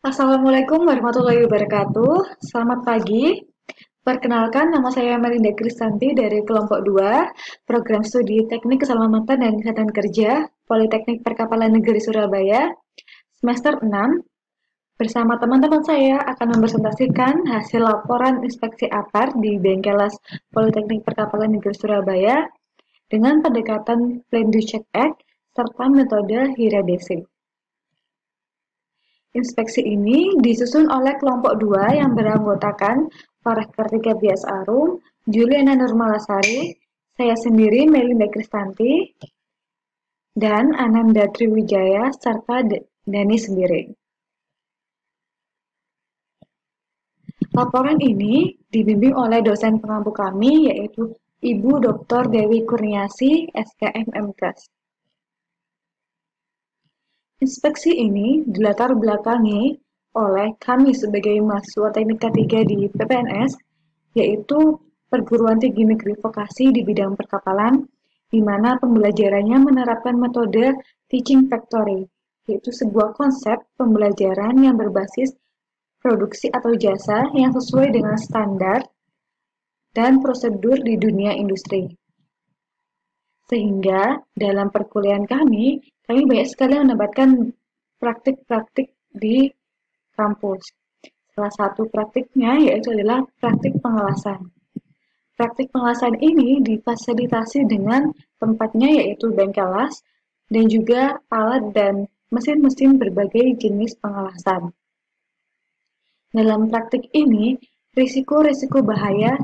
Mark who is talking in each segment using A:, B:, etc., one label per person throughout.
A: Assalamualaikum warahmatullahi wabarakatuh. Selamat pagi. Perkenalkan, nama saya Melinda Kristanti dari kelompok 2, Program Studi Teknik Keselamatan dan Kesehatan Kerja, Politeknik Perkapalan Negeri Surabaya, semester 6. Bersama teman-teman saya akan mempresentasikan hasil laporan inspeksi APAR di Bengkelas Politeknik Perkapalan Negeri Surabaya dengan pendekatan Plan Do Check Act serta metode HIRA-DC. Inspeksi ini disusun oleh kelompok 2 yang beranggotakan Farah Kartika Bias Arum, Juliana Nurmalasari, saya sendiri Melinda Kristanti, dan Ananda Triwijaya serta Dani sendiri. Laporan ini dibimbing oleh dosen pengampu kami yaitu Ibu Dr. Dewi Kurniasi, SKM MKes. Inspeksi ini dilatar belakangi oleh kami sebagai mahasiswa teknik K3 di PPNS, yaitu perguruan tinggi negeri vokasi di bidang perkapalan, di mana pembelajarannya menerapkan metode teaching factory, yaitu sebuah konsep pembelajaran yang berbasis produksi atau jasa yang sesuai dengan standar dan prosedur di dunia industri. Sehingga dalam perkuliahan kami banyak sekali mendapatkan praktik-praktik di kampus. Salah satu praktiknya yaitu adalah praktik pengelasan. Praktik pengelasan ini difasilitasi dengan tempatnya yaitu bengkelas dan juga alat dan mesin-mesin berbagai jenis pengelasan. Dalam praktik ini, risiko-risiko bahaya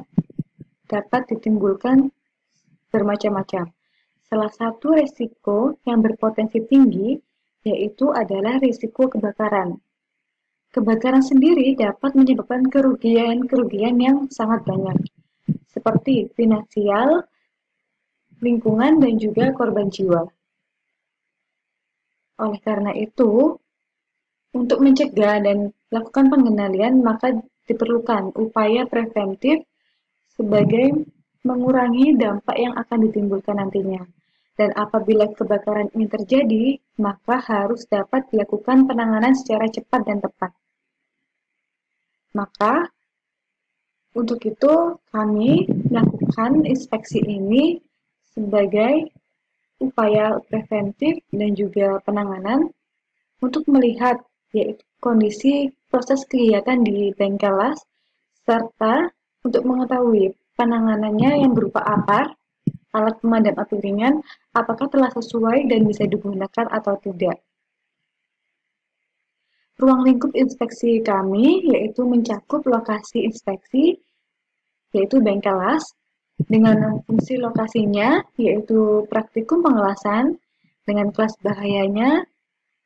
A: dapat ditimbulkan bermacam-macam. Salah satu risiko yang berpotensi tinggi yaitu adalah risiko kebakaran. Kebakaran sendiri dapat menyebabkan kerugian yang sangat banyak, seperti finansial, lingkungan, dan juga korban jiwa. Oleh karena itu, untuk mencegah dan melakukan pengendalian, maka diperlukan upaya preventif sebagai mengurangi dampak yang akan ditimbulkan nantinya. Dan apabila kebakaran ini terjadi, maka harus dapat dilakukan penanganan secara cepat dan tepat. Maka, untuk itu kami melakukan inspeksi ini sebagai upaya preventif dan juga penanganan untuk melihat yaitu kondisi proses kegiatan di bengkelas serta untuk mengetahui penanganannya yang berupa APAR, alat pemadam api ringan, apakah telah sesuai dan bisa digunakan atau tidak. Ruang lingkup inspeksi kami yaitu mencakup lokasi inspeksi, yaitu bengkelas, dengan fungsi lokasinya yaitu praktikum pengelasan, dengan kelas bahayanya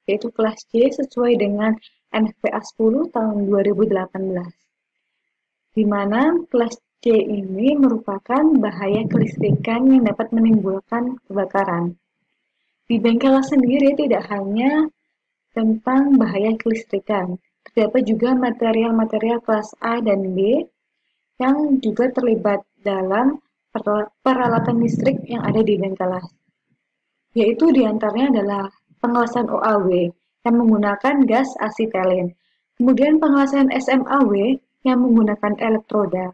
A: yaitu kelas C sesuai dengan NFPA 10 tahun 2018. Di mana kelas C ini merupakan bahaya kelistrikan yang dapat menimbulkan kebakaran. Di bengkelas sendiri tidak hanya tentang bahaya kelistrikan, terdapat juga material-material kelas A dan B yang juga terlibat dalam peralatan listrik yang ada di bengkelas. Yaitu diantaranya adalah pengelasan OAW yang menggunakan gas asitelen, kemudian pengelasan SMAW yang menggunakan elektroda.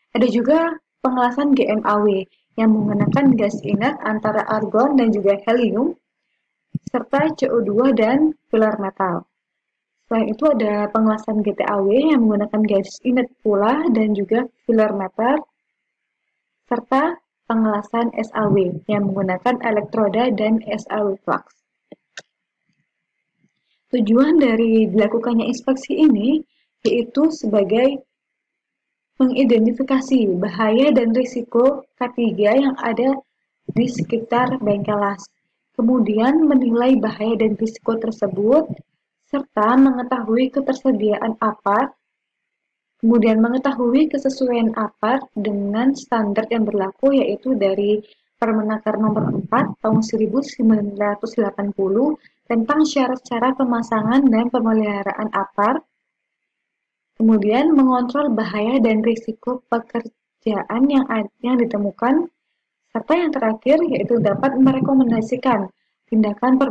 A: Ada juga pengelasan GMAW yang menggunakan gas inert antara argon dan juga helium, serta CO2 dan filler metal. Selain itu ada pengelasan GTAW yang menggunakan gas inert pula dan juga filler metal, serta pengelasan SAW yang menggunakan elektroda dan SAW flux. Tujuan dari dilakukannya inspeksi ini yaitu sebagai mengidentifikasi bahaya dan risiko K3 yang ada di sekitar bengkelas, kemudian menilai bahaya dan risiko tersebut, serta mengetahui ketersediaan APAR, kemudian mengetahui kesesuaian APAR dengan standar yang berlaku yaitu dari Permenaker nomor 4 tahun 1980 tentang syarat-syarat pemasangan dan pemeliharaan APAR, kemudian mengontrol bahaya dan risiko pekerjaan yang ditemukan, serta yang terakhir yaitu dapat merekomendasikan tindakan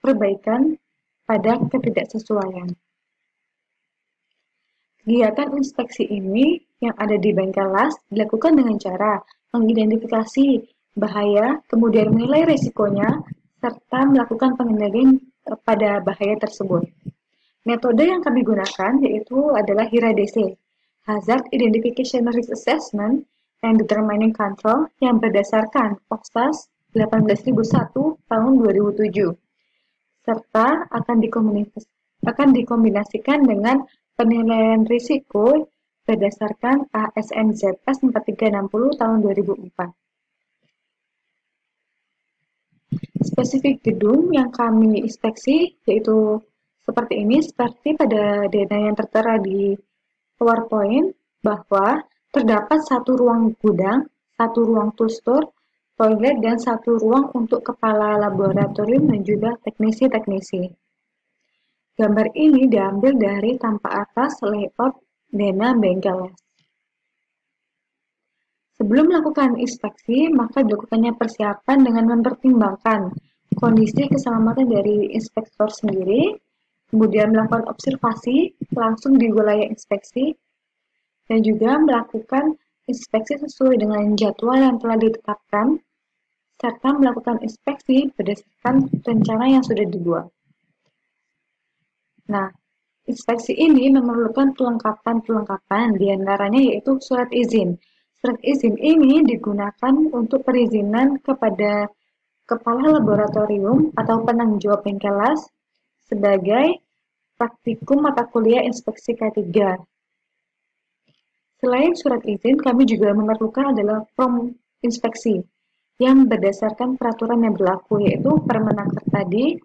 A: perbaikan pada ketidaksesuaian. Kegiatan inspeksi ini yang ada di bengkel las dilakukan dengan cara mengidentifikasi bahaya, kemudian menilai risikonya, serta melakukan pengendalian pada bahaya tersebut. Metode yang kami gunakan yaitu adalah HIRA-DC, Hazard Identification Risk Assessment and Determining Control, yang berdasarkan OXAS 18001 tahun 2007, serta akan dikombinasikan dengan penilaian risiko berdasarkan ASNZS 4360 tahun 2004. Spesifik gedung yang kami inspeksi yaitu seperti ini, seperti pada data yang tertera di PowerPoint, bahwa terdapat satu ruang gudang, satu ruang tool store, toilet, dan satu ruang untuk kepala laboratorium dan juga teknisi-teknisi. Gambar ini diambil dari tampak atas layout Dena Bengkel. Sebelum melakukan inspeksi, maka dilakukannya persiapan dengan mempertimbangkan kondisi keselamatan dari inspektor sendiri, kemudian melakukan observasi langsung di wilayah inspeksi, dan juga melakukan inspeksi sesuai dengan jadwal yang telah ditetapkan, serta melakukan inspeksi berdasarkan rencana yang sudah dibuat. Nah, inspeksi ini memerlukan pelengkapan diantaranya yaitu surat izin. Surat izin ini digunakan untuk perizinan kepada kepala laboratorium atau penanggung jawab bengkel las sebagai praktikum mata kuliah inspeksi K3. Selain surat izin, kami juga memerlukan adalah form inspeksi yang berdasarkan peraturan yang berlaku, yaitu Permenaker tadi,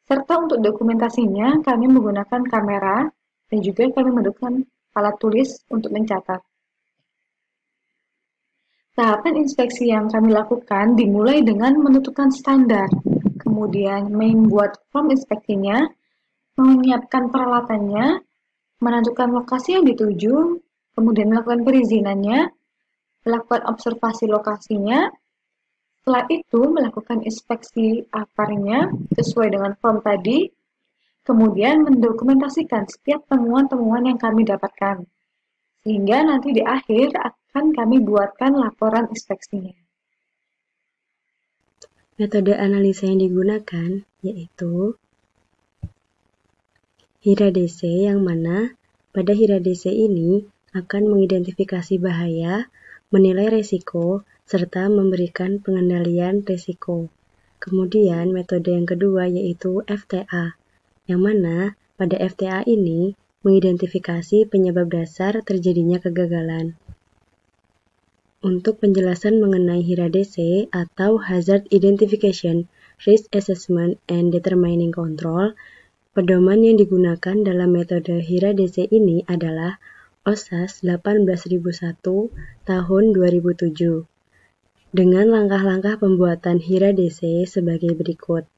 A: serta untuk dokumentasinya kami menggunakan kamera dan juga kami menggunakan alat tulis untuk mencatat. Tahapan inspeksi yang kami lakukan dimulai dengan menentukan standar, kemudian membuat form inspeksinya, menyiapkan peralatannya, menentukan lokasi yang dituju, kemudian melakukan perizinannya, melakukan observasi lokasinya, setelah itu melakukan inspeksi akarnya sesuai dengan form tadi, kemudian mendokumentasikan setiap temuan-temuan yang kami dapatkan, sehingga nanti di akhir akan kami buatkan laporan inspeksinya.
B: Metode analisa yang digunakan yaitu HIRA-DC, yang mana pada HIRA-DC ini akan mengidentifikasi bahaya, menilai risiko, serta memberikan pengendalian risiko. Kemudian metode yang kedua yaitu FTA, yang mana pada FTA ini mengidentifikasi penyebab dasar terjadinya kegagalan. Untuk penjelasan mengenai HIRA-DC atau Hazard Identification, Risk Assessment, and Determining Control, pedoman yang digunakan dalam metode HIRA-DC ini adalah OXAS 18001 tahun 2007 dengan langkah-langkah pembuatan HIRA-DC sebagai berikut.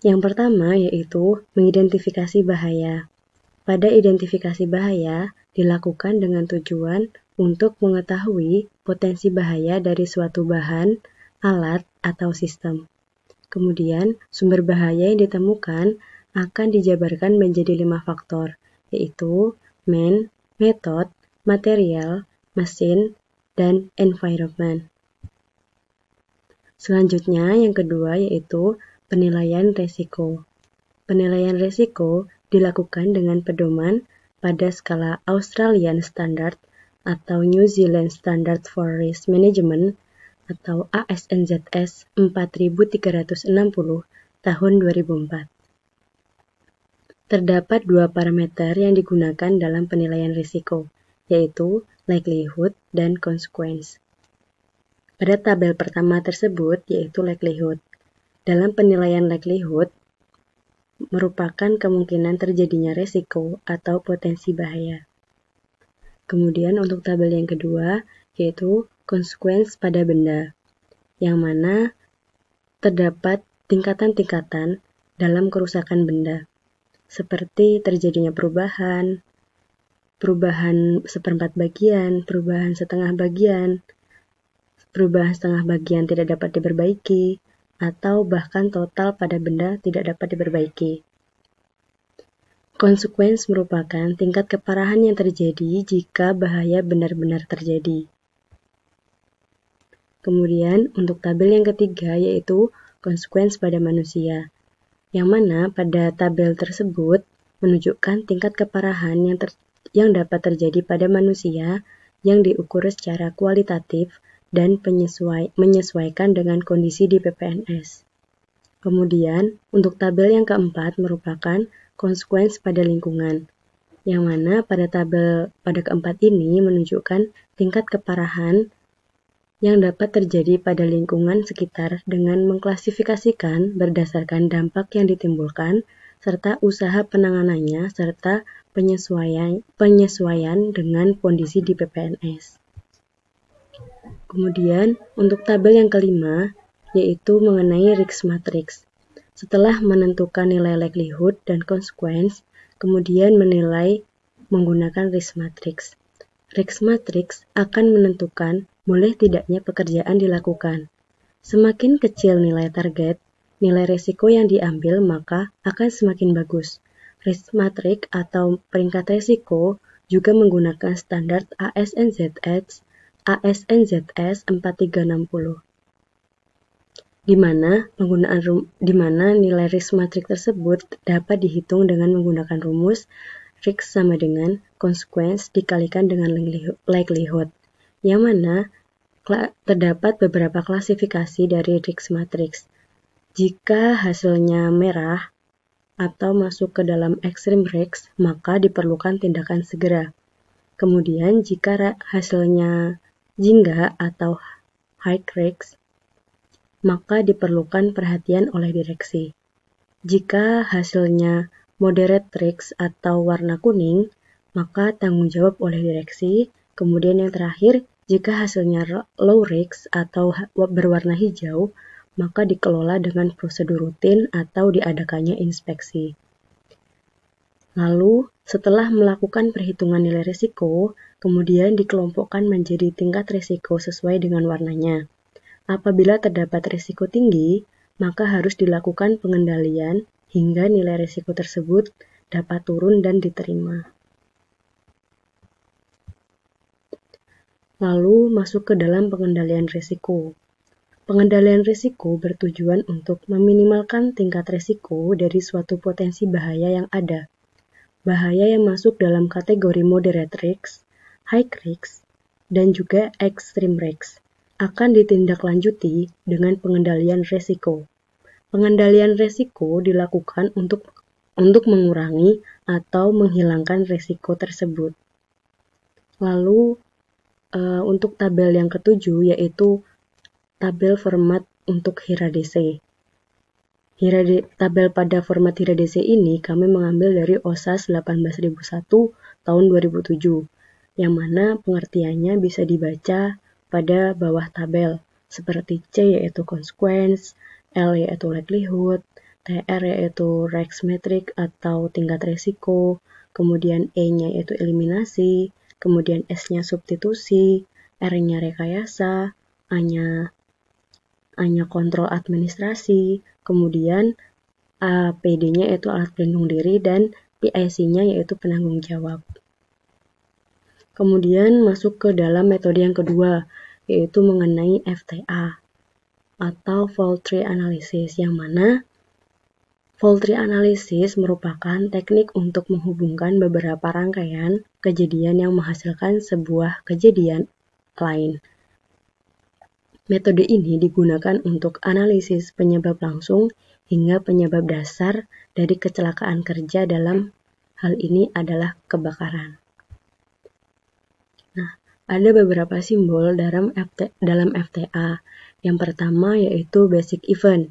B: Yang pertama yaitu mengidentifikasi bahaya. Pada identifikasi bahaya dilakukan dengan tujuan untuk mengetahui potensi bahaya dari suatu bahan, alat, atau sistem. Kemudian, sumber bahaya yang ditemukan akan dijabarkan menjadi 5 faktor, yaitu man, method, material, mesin, dan environment. Selanjutnya, yang kedua yaitu penilaian risiko. Penilaian risiko dilakukan dengan pedoman pada skala Australian Standard atau New Zealand Standard for Risk Management atau ASNZS 4360 tahun 2004. Terdapat 2 parameter yang digunakan dalam penilaian risiko, yaitu likelihood dan consequence. Pada tabel pertama tersebut yaitu likelihood. Dalam penilaian likelihood merupakan kemungkinan terjadinya risiko atau potensi bahaya. Kemudian untuk tabel yang kedua yaitu consequence pada benda, yang mana terdapat tingkatan-tingkatan dalam kerusakan benda, seperti terjadinya perubahan seperempat bagian, perubahan setengah bagian tidak dapat diperbaiki, atau bahkan total pada benda tidak dapat diperbaiki. Consequence merupakan tingkat keparahan yang terjadi jika bahaya benar-benar terjadi. Kemudian untuk tabel yang ketiga yaitu consequence pada manusia, yang mana pada tabel tersebut menunjukkan tingkat keparahan yang dapat terjadi pada manusia yang diukur secara kualitatif dan menyesuaikan dengan kondisi di PPNS. Kemudian, untuk tabel yang keempat merupakan consequence pada lingkungan, yang mana pada tabel pada keempat ini menunjukkan tingkat keparahan yang dapat terjadi pada lingkungan sekitar dengan mengklasifikasikan berdasarkan dampak yang ditimbulkan, serta usaha penanganannya, serta penyesuaian dengan kondisi di PPNS. Kemudian, untuk tabel yang kelima, yaitu mengenai risk matrix. Setelah menentukan nilai likelihood dan consequence, kemudian menilai menggunakan risk matrix. Risk matrix akan menentukan boleh tidaknya pekerjaan dilakukan. Semakin kecil nilai target, nilai risiko yang diambil maka akan semakin bagus. Risk matrix atau peringkat risiko juga menggunakan standar ASNZS 4360, di mana nilai risk matrix tersebut dapat dihitung dengan menggunakan rumus risk sama dengan consequence dikalikan dengan likelihood, yang mana terdapat beberapa klasifikasi dari risk matrix. Jika hasilnya merah atau masuk ke dalam extreme risk, maka diperlukan tindakan segera. Kemudian jika hasilnya jingga atau high risk, maka diperlukan perhatian oleh direksi. Jika hasilnya moderate risk atau warna kuning, maka tanggung jawab oleh direksi. Kemudian yang terakhir, jika hasilnya low risk atau berwarna hijau, maka dikelola dengan prosedur rutin atau diadakannya inspeksi. Lalu, setelah melakukan perhitungan nilai risiko, kemudian dikelompokkan menjadi tingkat risiko sesuai dengan warnanya. Apabila terdapat risiko tinggi, maka harus dilakukan pengendalian hingga nilai risiko tersebut dapat turun dan diterima. Lalu masuk ke dalam pengendalian risiko. Pengendalian risiko bertujuan untuk meminimalkan tingkat risiko dari suatu potensi bahaya yang ada. Bahaya yang masuk dalam kategori moderate risk, high risk, dan juga extreme risk akan ditindaklanjuti dengan pengendalian risiko. Pengendalian risiko dilakukan untuk mengurangi atau menghilangkan risiko tersebut. Lalu untuk tabel yang ketujuh yaitu tabel format untuk HIRA-DC. Tabel pada format HIRA-DC ini kami mengambil dari OSAS 18001 tahun 2007, yang mana pengertiannya bisa dibaca pada bawah tabel, seperti C yaitu consequence, L yaitu likelihood, TR yaitu risk matrix atau tingkat risiko, kemudian E-nya yaitu eliminasi, kemudian S-nya substitusi, R-nya rekayasa, A-nya kontrol administrasi, kemudian PD-nya yaitu alat pelindung diri, dan PIC-nya yaitu penanggung jawab. Kemudian masuk ke dalam metode yang kedua, yaitu mengenai FTA atau fault tree analysis, yang mana fault tree analysis merupakan teknik untuk menghubungkan beberapa rangkaian kejadian yang menghasilkan sebuah kejadian lain. Metode ini digunakan untuk analisis penyebab langsung hingga penyebab dasar dari kecelakaan kerja, dalam hal ini adalah kebakaran. Nah, ada beberapa simbol dalam FTA. Yang pertama yaitu basic event,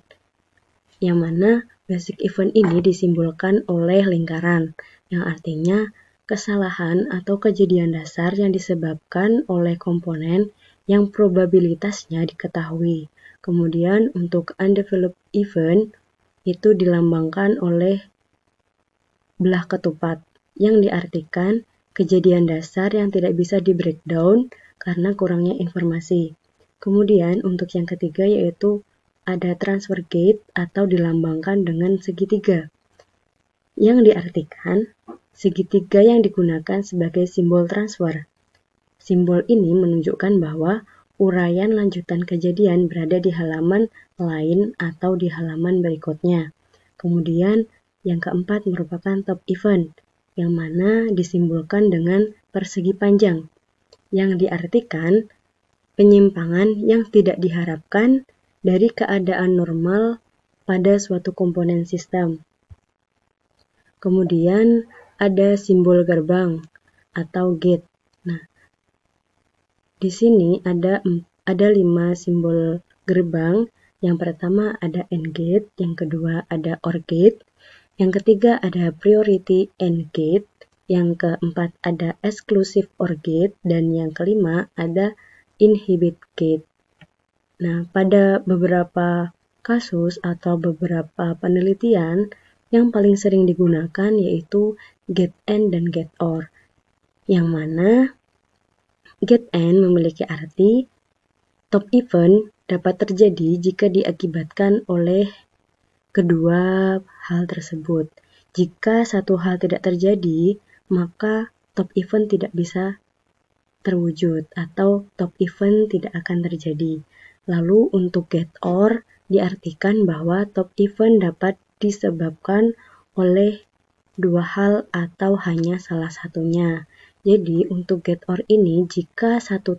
B: yang mana basic event ini disimbolkan oleh lingkaran, yang artinya kesalahan atau kejadian dasar yang disebabkan oleh komponen yang probabilitasnya diketahui. Kemudian untuk undeveloped event itu dilambangkan oleh belah ketupat, yang diartikan kejadian dasar yang tidak bisa di breakdown karena kurangnya informasi. Kemudian untuk yang ketiga yaitu ada transfer gate atau dilambangkan dengan segitiga. yang diartikan segitiga yang digunakan sebagai simbol transfer. Simbol ini menunjukkan bahwa uraian lanjutan kejadian berada di halaman lain atau di halaman berikutnya. Kemudian, yang keempat merupakan top event, yang mana disimbolkan dengan persegi panjang, yang diartikan penyimpangan yang tidak diharapkan dari keadaan normal pada suatu komponen sistem. Kemudian ada simbol gerbang atau gate. Nah, di sini ada 5 simbol gerbang. Yang pertama ada AND gate, yang kedua ada OR gate, yang ketiga ada priority AND gate, yang keempat ada exclusive OR gate, dan yang kelima ada inhibit gate. Nah, pada beberapa kasus atau beberapa penelitian, yang paling sering digunakan yaitu gate AND dan gate OR, yang mana gate AND memiliki arti top event dapat terjadi jika diakibatkan oleh kedua hal tersebut. Jika satu hal tidak terjadi, maka top event tidak bisa terwujud atau top event tidak akan terjadi. Lalu untuk gate OR diartikan bahwa top event dapat disebabkan oleh dua hal atau hanya salah satunya. Jadi untuk gate OR ini jika satu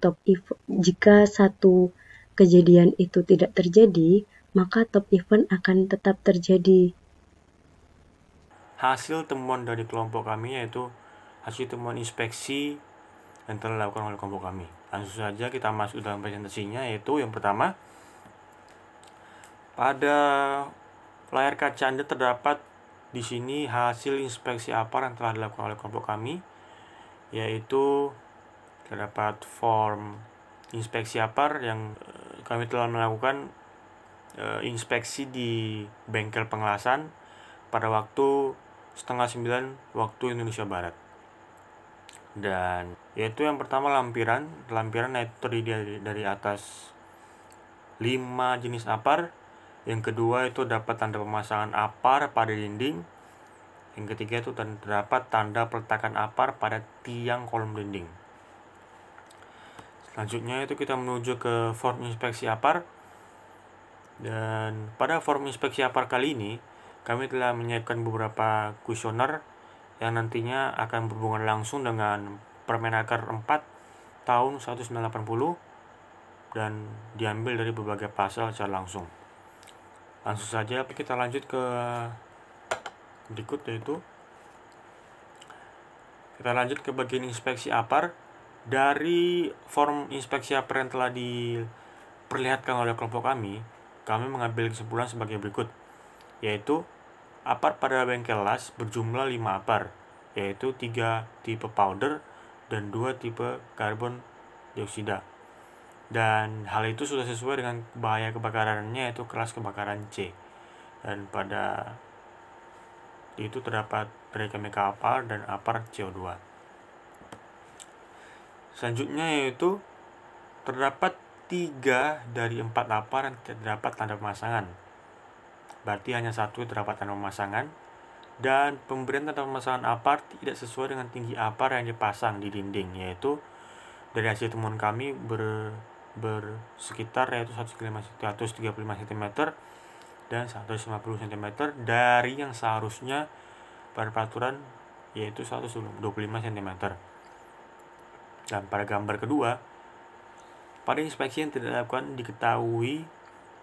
B: kejadian itu tidak terjadi, maka top event akan tetap terjadi.
C: Hasil temuan dari kelompok kami yaitu hasil temuan inspeksi yang telah dilakukan oleh kelompok kami. Langsung saja kita masuk dalam presentasinya, yaitu yang pertama, pada layar kaca Anda terdapat di sini hasil inspeksi APAR yang telah dilakukan oleh kelompok kami, yaitu terdapat form inspeksi APAR yang kami telah melakukan inspeksi di bengkel pengelasan pada waktu 8:30 waktu Indonesia Barat. Dan yaitu yang pertama lampiran itu terdiri dari atas 5 jenis APAR. Yang kedua itu dapat tanda pemasangan APAR pada dinding. Yang ketiga itu terdapat tanda peletakan APAR pada tiang kolom dinding. Selanjutnya itu kita menuju ke form inspeksi APAR. Dan pada form inspeksi APAR kali ini kami telah menyiapkan beberapa kuesioner yang nantinya akan berhubungan langsung dengan Permenaker 4 tahun 1980 dan diambil dari berbagai pasal secara langsung. Langsung saja kita lanjut ke berikut, yaitu kita lanjut ke bagian inspeksi APAR. Dari form inspeksi APAR yang telah diperlihatkan oleh kelompok kami mengambil kesimpulan sebagai berikut, yaitu APAR pada bengkel las berjumlah 5 APAR, yaitu 3 tipe powder dan 2 tipe karbon dioksida. Dan hal itu sudah sesuai dengan bahaya kebakarannya, yaitu kelas kebakaran C. Dan pada itu terdapat pre-chemical APAR dan APAR CO2. Selanjutnya yaitu terdapat 3 dari 4 APAR yang terdapat tanda pemasangan. Berarti hanya 1 terdapat tanda pemasangan. Dan pemberian tanda pemasangan APAR tidak sesuai dengan tinggi APAR yang dipasang di dinding, yaitu dari hasil temuan kami bersekitar yaitu 135 cm dan 150 cm dari yang seharusnya pada peraturan yaitu 125 cm. Dan pada gambar kedua, pada inspeksi yang tidak dilakukan diketahui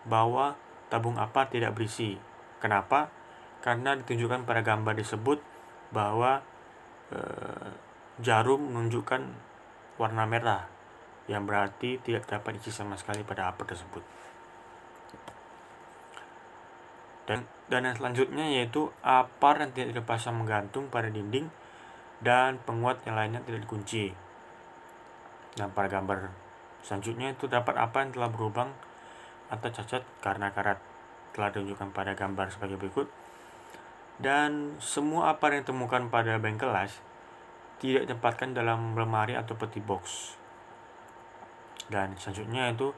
C: bahwa tabung APAR tidak berisi. Kenapa? Karena ditunjukkan pada gambar disebut bahwa jarum menunjukkan warna merah, yang berarti tidak dapat isi sama sekali pada APAR tersebut. Dan yang selanjutnya yaitu APAR yang tidak dipasang menggantung pada dinding dan penguat yang lainnya tidak dikunci. Dan pada gambar selanjutnya itu dapat APAR yang telah berlubang atau cacat karena karat, telah ditunjukkan pada gambar sebagai berikut. Dan semua APAR yang ditemukan pada bengkel las tidak ditempatkan dalam lemari atau peti box. Dan selanjutnya itu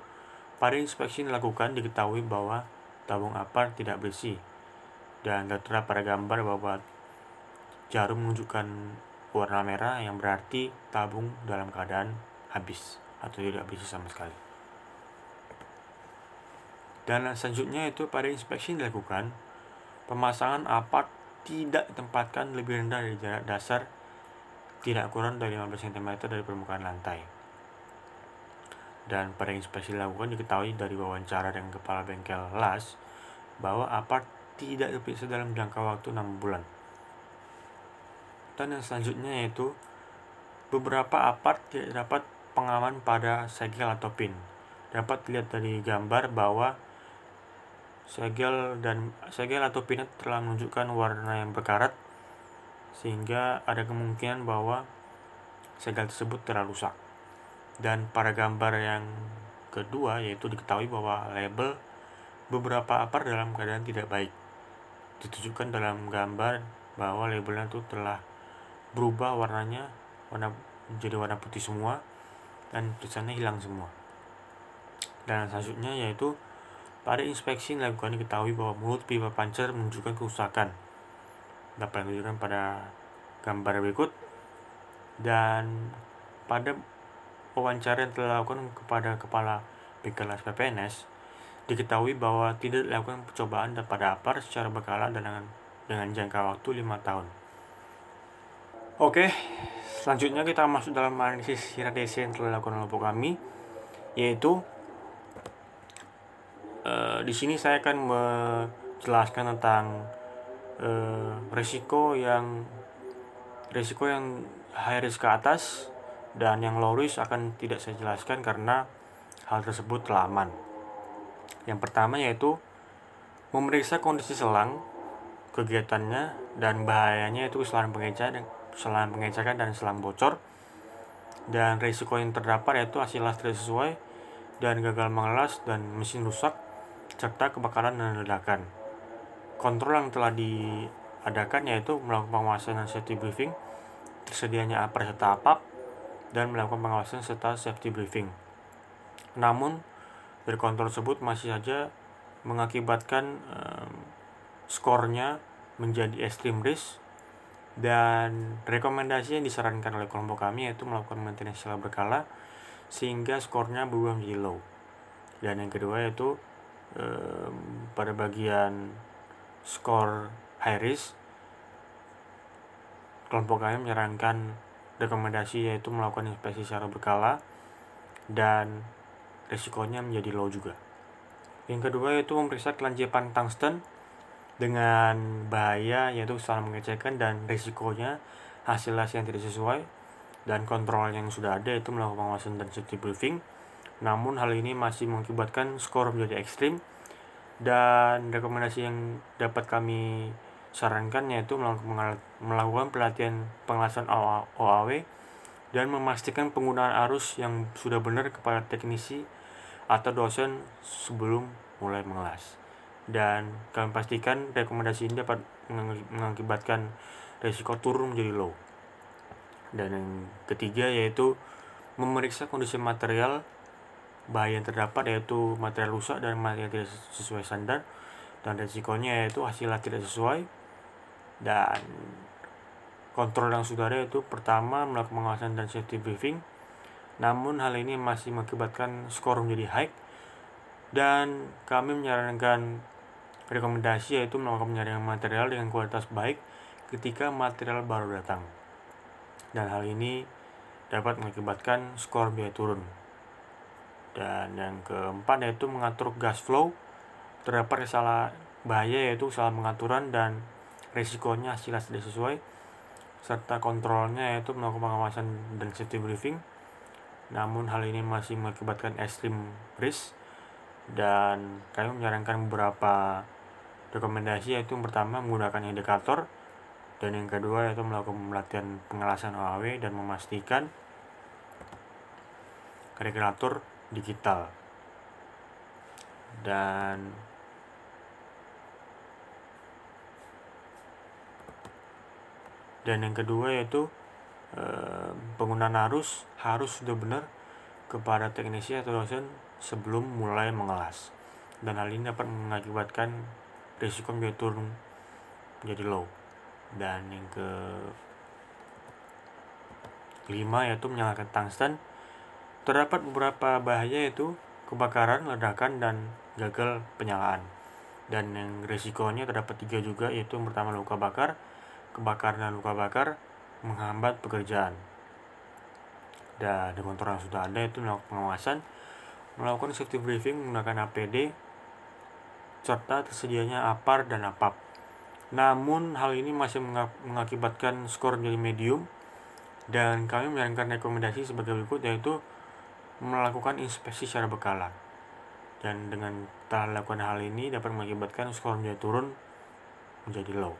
C: pada inspeksi dilakukan diketahui bahwa tabung APAR tidak berisi, dan tertera pada gambar bahwa jarum menunjukkan warna merah yang berarti tabung dalam keadaan habis atau tidak berisi sama sekali. Dan selanjutnya itu pada inspeksi dilakukan, pemasangan apart tidak ditempatkan lebih rendah dari jarak dasar tidak kurang dari 15 cm dari permukaan lantai. Dan pada inspeksi dilakukan diketahui dari wawancara dengan kepala bengkel las bahwa apart tidak diperiksa dalam jangka waktu 6 bulan. Dan yang selanjutnya yaitu beberapa apart tidak dapat pengaman pada segel atau pin. Dapat dilihat dari gambar bahwa segel atau pin telah menunjukkan warna yang berkarat, sehingga ada kemungkinan bahwa segel tersebut telah rusak. Dan pada gambar yang kedua yaitu diketahui bahwa label beberapa apart dalam keadaan tidak baik. Ditunjukkan dalam gambar bahwa labelnya itu telah berubah warnanya menjadi warna putih semua dan tulisannya hilang semua. Dan selanjutnya yaitu pada inspeksi dilakukan diketahui bahwa mulut pipa pancer menunjukkan kerusakan. Dapat ditunjukkan pada gambar berikut. Dan pada wawancara yang telah dilakukan kepada kepala bengkel las PPNS diketahui bahwa tidak dilakukan percobaan pada apart secara berkala dan dengan jangka waktu 5 tahun. Oke, selanjutnya kita masuk dalam analisis radiasi yang telah dilakukan oleh kami, yaitu di sini saya akan menjelaskan tentang risiko yang high risk ke atas dan yang low risk akan tidak saya jelaskan karena hal tersebut telah aman. Yang pertama yaitu memeriksa kondisi selang, kegiatannya dan bahayanya, itu selang pengecekan dan selang bocor. Dan risiko yang terdapat yaitu hasil las tidak sesuai dan gagal mengelas dan mesin rusak serta kebakaran dan ledakan. Kontrol yang telah diadakan yaitu melakukan pengawasan dan safety briefing, tersedianya apart serta APAP, dan melakukan pengawasan serta safety briefing. Namun dari kontrol tersebut masih saja mengakibatkan skornya menjadi extreme risk. Dan rekomendasi yang disarankan oleh kelompok kami yaitu melakukan maintenance secara berkala sehingga skornya berubah menjadi low. Dan yang kedua yaitu pada bagian skor high risk, kelompok kami menyarankan rekomendasi yaitu melakukan inspeksi secara berkala dan risikonya menjadi low juga. Yang kedua yaitu memeriksa kelanjipan tungsten dengan bahaya yaitu salah pengecekan dan risikonya hasil las yang tidak sesuai, dan kontrol yang sudah ada yaitu melakukan pengawasan dan safety briefing. Namun hal ini masih mengakibatkan skor menjadi ekstrim, dan rekomendasi yang dapat kami sarankan yaitu melakukan pelatihan pengelasan OAW dan memastikan penggunaan arus yang sudah benar kepada teknisi atau dosen sebelum mulai mengelas. Dan kami pastikan rekomendasi ini dapat mengakibatkan risiko turun menjadi low. Dan yang ketiga yaitu memeriksa kondisi material bahaya yang terdapat yaitu material rusak dan material tidak sesuai standar, dan risikonya yaitu hasilnya tidak sesuai. Dan kontrol yang sudah ada yaitu pertama melakukan pengawasan dan safety briefing, namun hal ini masih mengakibatkan skor menjadi high, dan kami menyarankan rekomendasi yaitu melakukan penyaringan material dengan kualitas baik ketika material baru datang, dan hal ini dapat mengakibatkan skor biaya turun. Dan yang keempat yaitu mengatur gas flow, terdapat salah bahaya yaitu salah pengaturan dan risikonya hasil tidak sesuai, serta kontrolnya yaitu melakukan pengawasan dan safety briefing, namun hal ini masih mengakibatkan extreme risk. Dan kami menyarankan beberapa rekomendasi yaitu yang pertama menggunakan indikator, dan yang kedua yaitu melakukan pelatihan pengelasan OAW dan memastikan regulator digital. Dan yang kedua yaitu penggunaan arus harus sudah benar kepada teknisi atau dosen sebelum mulai mengelas, dan hal ini dapat mengakibatkan risiko biaya turun menjadi low. Dan yang kelima yaitu menyalakan tungsten. Terdapat beberapa bahaya yaitu kebakaran, ledakan, dan gagal penyalaan. Dan yang resikonya terdapat 3 juga, yaitu yang pertama luka bakar, kebakaran dan luka bakar menghambat pekerjaan. Dan di kontrol yang sudah ada itu melakukan pengawasan, melakukan safety briefing menggunakan APD, serta tersedianya APAR dan APAP. Namun hal ini masih mengakibatkan skor menjadi medium, dan kami menyarankan rekomendasi sebagai berikut, yaitu melakukan inspeksi secara berkala. Dan dengan telah lakukan hal ini dapat mengakibatkan skor menjadi turun menjadi low.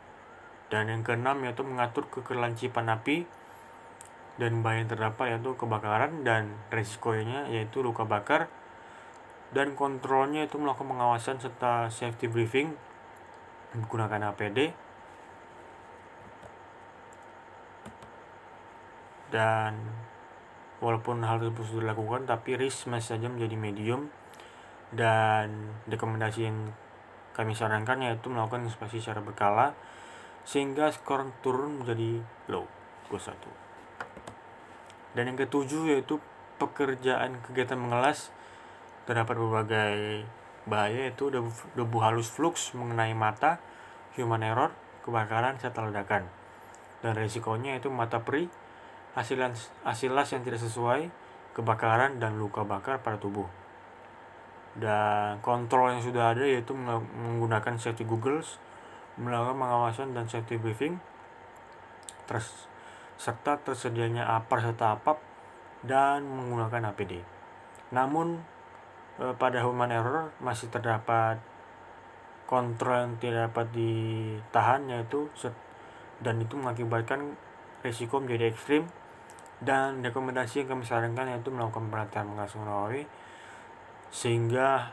C: Dan yang keenam yaitu mengatur kekerlancipan api, dan bahaya yang terdapat yaitu kebakaran dan resikonya yaitu luka bakar, dan kontrolnya itu melakukan pengawasan serta safety briefing menggunakan APD. Dan walaupun hal tersebut sudah dilakukan, tapi risk masih saja menjadi medium, dan rekomendasi yang kami sarankan yaitu melakukan inspeksi secara berkala sehingga skor turun menjadi low, +1. Dan yang ketujuh yaitu pekerjaan kegiatan mengelas. Terdapat berbagai bahaya yaitu debu halus flux mengenai mata, human error, kebakaran, serta ledakan. Dan risikonya yaitu mata perih, hasil las yang tidak sesuai, kebakaran, dan luka bakar pada tubuh. Dan kontrol yang sudah ada yaitu menggunakan safety goggles, melakukan pengawasan dan safety briefing, serta tersedianya APAR serta APAP, dan menggunakan APD. Namun pada human error masih terdapat kontrol yang tidak dapat ditahan yaitu, dan itu mengakibatkan risiko menjadi ekstrim. Dan rekomendasi yang kami sarankan yaitu melakukan pelatihan mengasuh Nawawi sehingga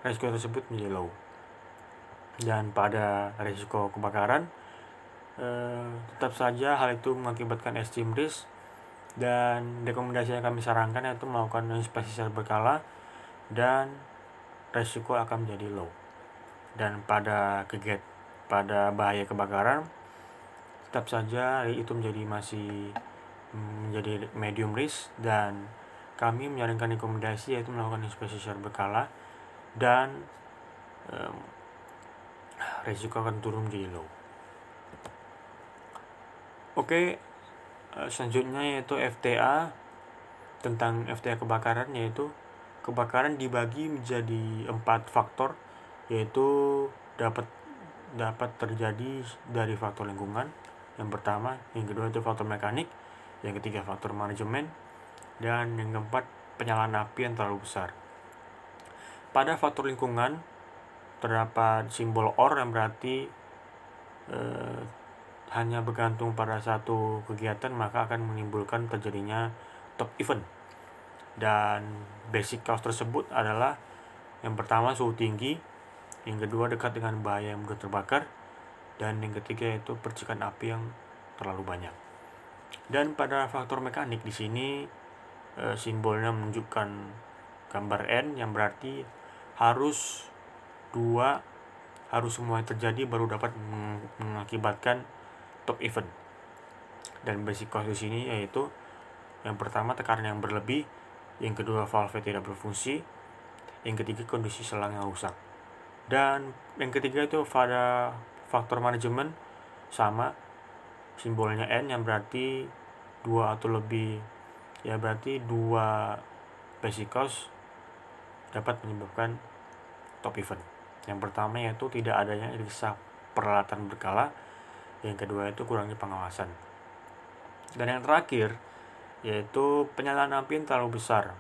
C: risiko tersebut menjadi low. Dan pada risiko kebakaran tetap saja hal itu mengakibatkan extreme risk, dan rekomendasi yang kami sarankan yaitu melakukan inspeksi secara berkala dan risiko akan menjadi low. Dan pada bahaya kebakaran tetap saja itu masih menjadi medium risk, dan kami menyarankan rekomendasi yaitu melakukan inspeksi secara berkala dan risiko akan turun menjadi low. Oke, selanjutnya yaitu FTA. Tentang FTA kebakaran, yaitu kebakaran dibagi menjadi 4 faktor, yaitu dapat terjadi dari faktor lingkungan yang pertama, yang kedua itu faktor mekanik, yang ketiga faktor manajemen, dan yang keempat penyalaan api yang terlalu besar. Pada faktor lingkungan terdapat simbol OR yang berarti hanya bergantung pada satu kegiatan maka akan menimbulkan terjadinya top event. Dan basic cause tersebut adalah yang pertama suhu tinggi, yang kedua dekat dengan bahaya yang mudah terbakar, dan yang ketiga yaitu percikan api yang terlalu banyak. Dan pada faktor mekanik di sini simbolnya menunjukkan gambar N yang berarti harus semua terjadi baru dapat mengakibatkan top event. Dan basic cause di sini yaitu yang pertama tekanan yang berlebih, yang kedua valve tidak berfungsi, yang ketiga kondisi selang yang rusak. Dan yang ketiga itu pada faktor manajemen sama simbolnya N yang berarti 2 atau lebih, ya berarti 2 basic cause dapat menyebabkan top event. Yang pertama yaitu tidak adanya riksa peralatan berkala, yang kedua itu kurangnya pengawasan, dan yang terakhir yaitu penyalaan api yang terlalu besar.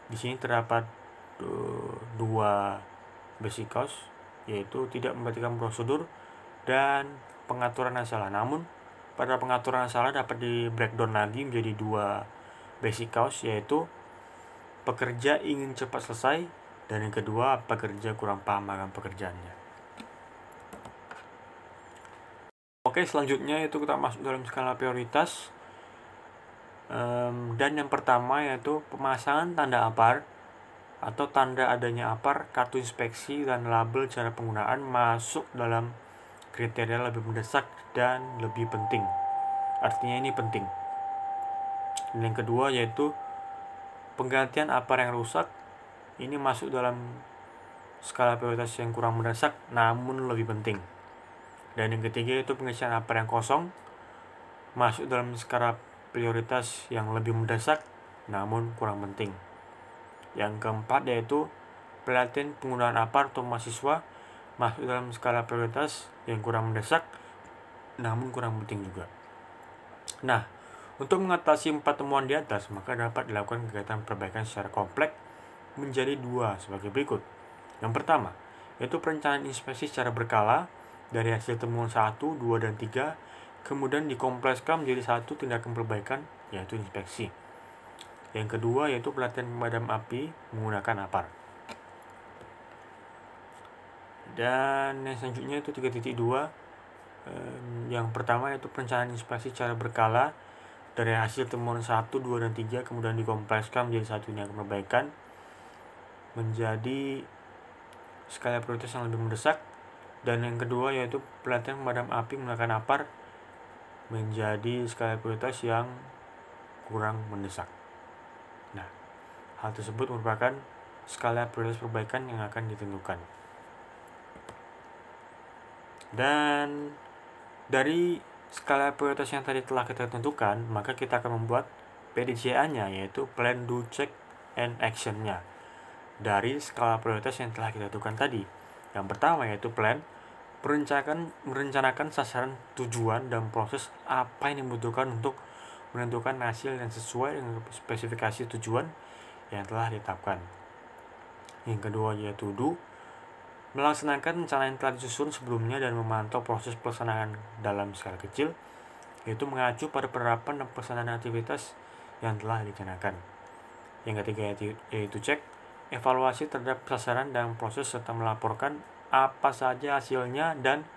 C: Di sini terdapat 2 basic cause, yaitu tidak memperhatikan prosedur dan pengaturan yang salah. Namun pada pengaturan yang salah dapat di breakdown lagi menjadi 2 basic cause, yaitu pekerja ingin cepat selesai, dan yang kedua pekerja kurang paham akan pekerjaannya. Oke, selanjutnya itu kita masuk dalam skala prioritas. Dan yang pertama yaitu pemasangan tanda APAR atau tanda adanya APAR, kartu inspeksi, dan label cara penggunaan masuk dalam kriteria lebih mendesak dan lebih penting. Artinya ini penting. Dan yang kedua yaitu penggantian APAR yang rusak. Ini masuk dalam skala prioritas yang kurang mendesak namun lebih penting. Dan yang ketiga yaitu pengisian APAR yang kosong, masuk dalam skala prioritas yang lebih mendesak namun kurang penting. Yang keempat yaitu pelatihan penggunaan APAR untuk mahasiswa, masuk dalam skala prioritas yang kurang mendesak namun kurang penting juga. Nah, untuk mengatasi 4 temuan di atas, maka dapat dilakukan kegiatan perbaikan secara kompleks menjadi 2 sebagai berikut. Yang pertama, yaitu perencanaan inspeksi secara berkala dari hasil temuan 1, 2, dan 3, kemudian dikomplekskan menjadi 1 tindakan perbaikan, yaitu inspeksi. Yang kedua, yaitu pelatihan pemadam api menggunakan APAR. Dan yang selanjutnya itu 3.2. Yang pertama yaitu perencanaan inspeksi secara berkala dari hasil temuan 1, 2, dan 3, kemudian dikomplekskan menjadi 1 tindakan perbaikan menjadi skala prioritas yang lebih mendesak. Dan yang kedua yaitu pelatihan pemadam api menggunakan APAR menjadi skala prioritas yang kurang mendesak. Nah, hal tersebut merupakan skala prioritas perbaikan yang akan ditentukan. Dan dari skala prioritas yang tadi telah kita tentukan, maka kita akan membuat PDCA-nya, yaitu Plan, Do, Check, and Action-nya dari skala prioritas yang telah kita tentukan tadi. Yang pertama yaitu Plan, merencanakan sasaran, tujuan, dan proses apa yang dibutuhkan untuk menentukan hasil yang sesuai dengan spesifikasi tujuan yang telah ditetapkan. Yang kedua yaitu Do, melaksanakan rencana yang telah disusun sebelumnya dan memantau proses pelaksanaan dalam skala kecil, yaitu mengacu pada penerapan dan pelaksanaan aktivitas yang telah direncanakan. Yang ketiga yaitu Check, evaluasi terhadap sasaran dan proses serta melaporkan apa saja hasilnya dan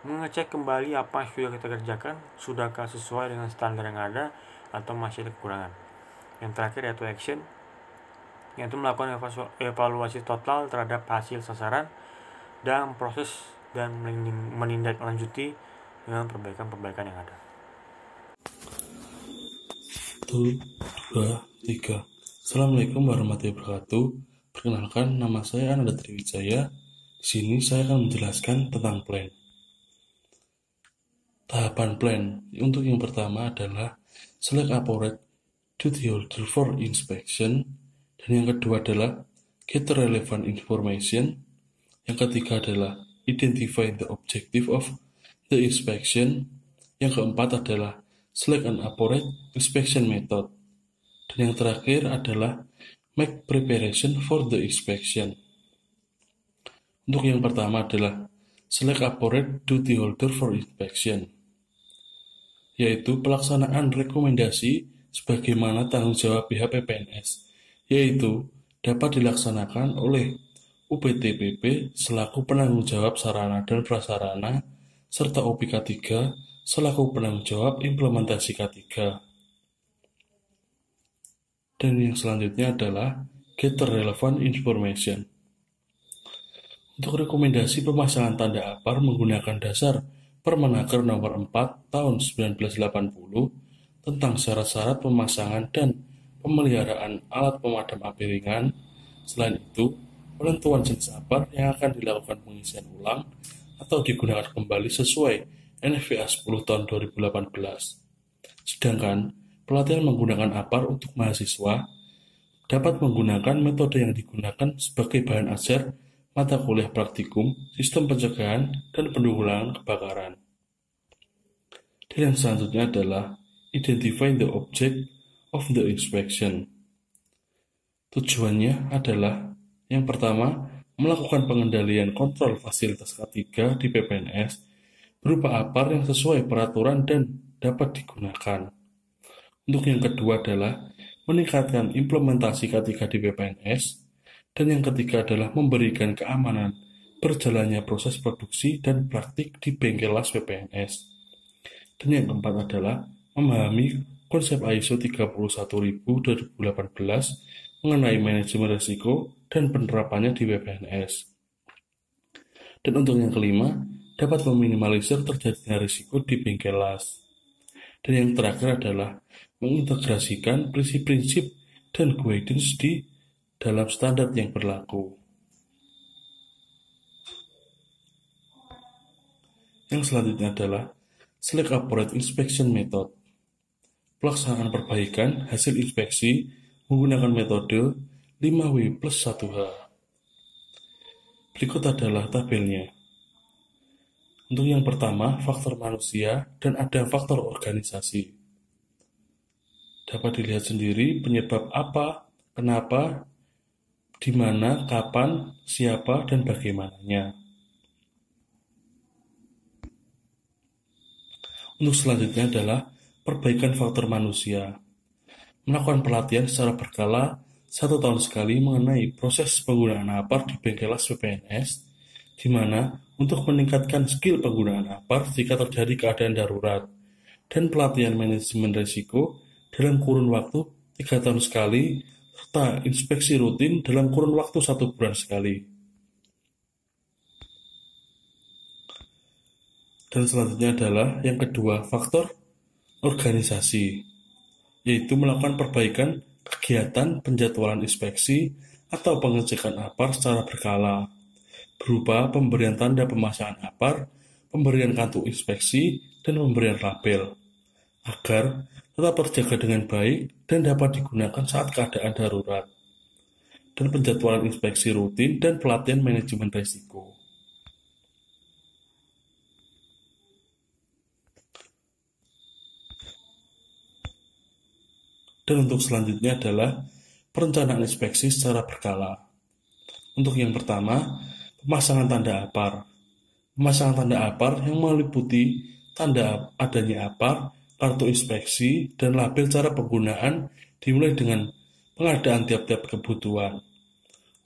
C: mengecek kembali apa yang sudah kita kerjakan, sudahkah sesuai dengan standar yang ada atau masih ada kekurangan. Yang terakhir yaitu Action, yaitu melakukan evaluasi total terhadap hasil sasaran dan proses dan menindaklanjuti dengan perbaikan-perbaikan yang ada.
D: 1, 2, 3. Assalamualaikum warahmatullahi wabarakatuh. Perkenalkan, nama saya Ananda Triwijaya. Di sini saya akan menjelaskan tentang plan. Tahapan plan untuk yang pertama adalah select appropriate duty holder for inspection, dan yang kedua adalah get relevant information. Yang ketiga adalah identify the objective of the inspection. Yang keempat adalah select an appropriate inspection method. Dan yang terakhir adalah make preparation for the inspection. Untuk yang pertama adalah select appropriate duty holder for inspection, yaitu pelaksanaan rekomendasi sebagaimana tanggung jawab pihak PPNS, yaitu dapat dilaksanakan oleh UPTPP selaku penanggung jawab sarana dan prasarana, serta OPK 3 selaku penanggung jawab implementasi K3. Dan yang selanjutnya adalah get relevant information. Untuk rekomendasi pemasangan tanda APAR menggunakan dasar Permenaker nomor 4 tahun 1980 tentang syarat-syarat pemasangan dan pemeliharaan alat pemadam api ringan. Selain itu, penentuan jenis APAR yang akan dilakukan pengisian ulang atau digunakan kembali sesuai NFPA 10 tahun 2018. Sedangkan pelatihan menggunakan APAR untuk mahasiswa dapat menggunakan metode yang digunakan sebagai bahan ajar mata kuliah praktikum, sistem pencegahan, dan penanggulangan kebakaran. Dan yang selanjutnya adalah identify the object of the inspection. Tujuannya adalah yang pertama, melakukan pengendalian kontrol fasilitas K3 di PPNS berupa APAR yang sesuai peraturan dan dapat digunakan. Untuk yang kedua adalah meningkatkan implementasi K3 di PPNS. Dan yang ketiga adalah memberikan keamanan berjalannya proses produksi dan praktik di bengkel las PPNS. Dan yang keempat adalah memahami konsep ISO 31000/2018 mengenai manajemen risiko dan penerapannya di PPNS. Dan untuk yang kelima, dapat meminimalisir terjadinya risiko di bengkel las. Dan yang terakhir adalah mengintegrasikan prinsip-prinsip dan guidance di dalam standar yang berlaku. Yang selanjutnya adalah Select Approach Inspection Method. Pelaksanaan perbaikan hasil inspeksi menggunakan metode 5W plus 1H. Berikut adalah tabelnya. Untuk yang pertama, faktor manusia dan ada faktor organisasi. Dapat dilihat sendiri penyebab apa, kenapa, di mana, kapan, siapa, dan bagaimananya. Untuk selanjutnya adalah perbaikan faktor manusia. Melakukan pelatihan secara berkala 1 tahun sekali mengenai proses penggunaan APAR di bengkel las PPNS, di mana untuk meningkatkan skill penggunaan APAR jika terjadi keadaan darurat, dan pelatihan manajemen risiko dalam kurun waktu 3 tahun sekali, serta inspeksi rutin dalam kurun waktu 1 bulan sekali. Dan selanjutnya adalah yang kedua, faktor organisasi, yaitu melakukan perbaikan kegiatan penjadwalan inspeksi atau pengecekan APAR secara berkala, berupa pemberian tanda pemasangan APAR, pemberian kartu inspeksi, dan pemberian label, agar tetap terjaga dengan baik dan dapat digunakan saat keadaan darurat, dan penjadwalan inspeksi rutin dan pelatihan manajemen risiko. Dan untuk selanjutnya adalah perencanaan inspeksi secara berkala. Untuk yang pertama, pemasangan tanda APAR. Pemasangan tanda APAR yang meliputi tanda adanya APAR, kartu inspeksi, dan label cara penggunaan dimulai dengan pengadaan tiap-tiap kebutuhan.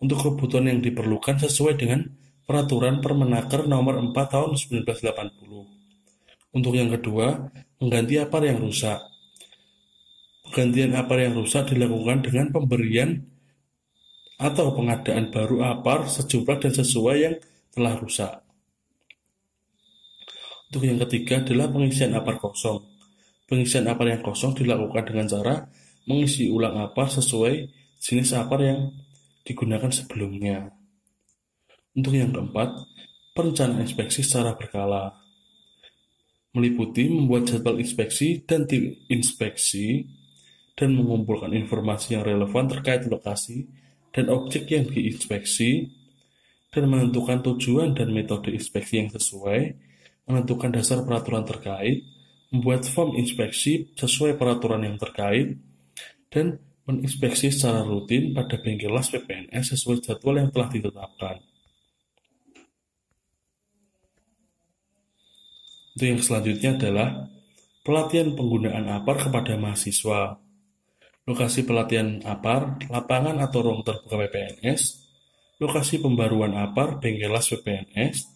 D: Untuk kebutuhan yang diperlukan sesuai dengan Peraturan Permenaker Nomor 4 Tahun 1980. Untuk yang kedua, mengganti APAR yang rusak. Penggantian APAR yang rusak dilakukan dengan pemberian atau pengadaan baru APAR sejumlah dan sesuai yang telah rusak. Untuk yang ketiga adalah pengisian APAR kosong. Pengisian APAR yang kosong dilakukan dengan cara mengisi ulang APAR sesuai jenis APAR yang digunakan sebelumnya. Untuk yang keempat, perencanaan inspeksi secara berkala. Meliputi membuat jadwal inspeksi dan tim inspeksi, dan mengumpulkan informasi yang relevan terkait lokasi dan objek yang diinspeksi, dan menentukan tujuan dan metode inspeksi yang sesuai, menentukan dasar peraturan terkait, membuat form inspeksi sesuai peraturan yang terkait, dan menginspeksi secara rutin pada bengkel las PPNS sesuai jadwal yang telah ditetapkan. Untuk yang selanjutnya adalah pelatihan penggunaan APAR kepada mahasiswa. Lokasi pelatihan APAR, lapangan atau ruang terbuka PPNS, lokasi pembaruan APAR, bengkel las PPNS,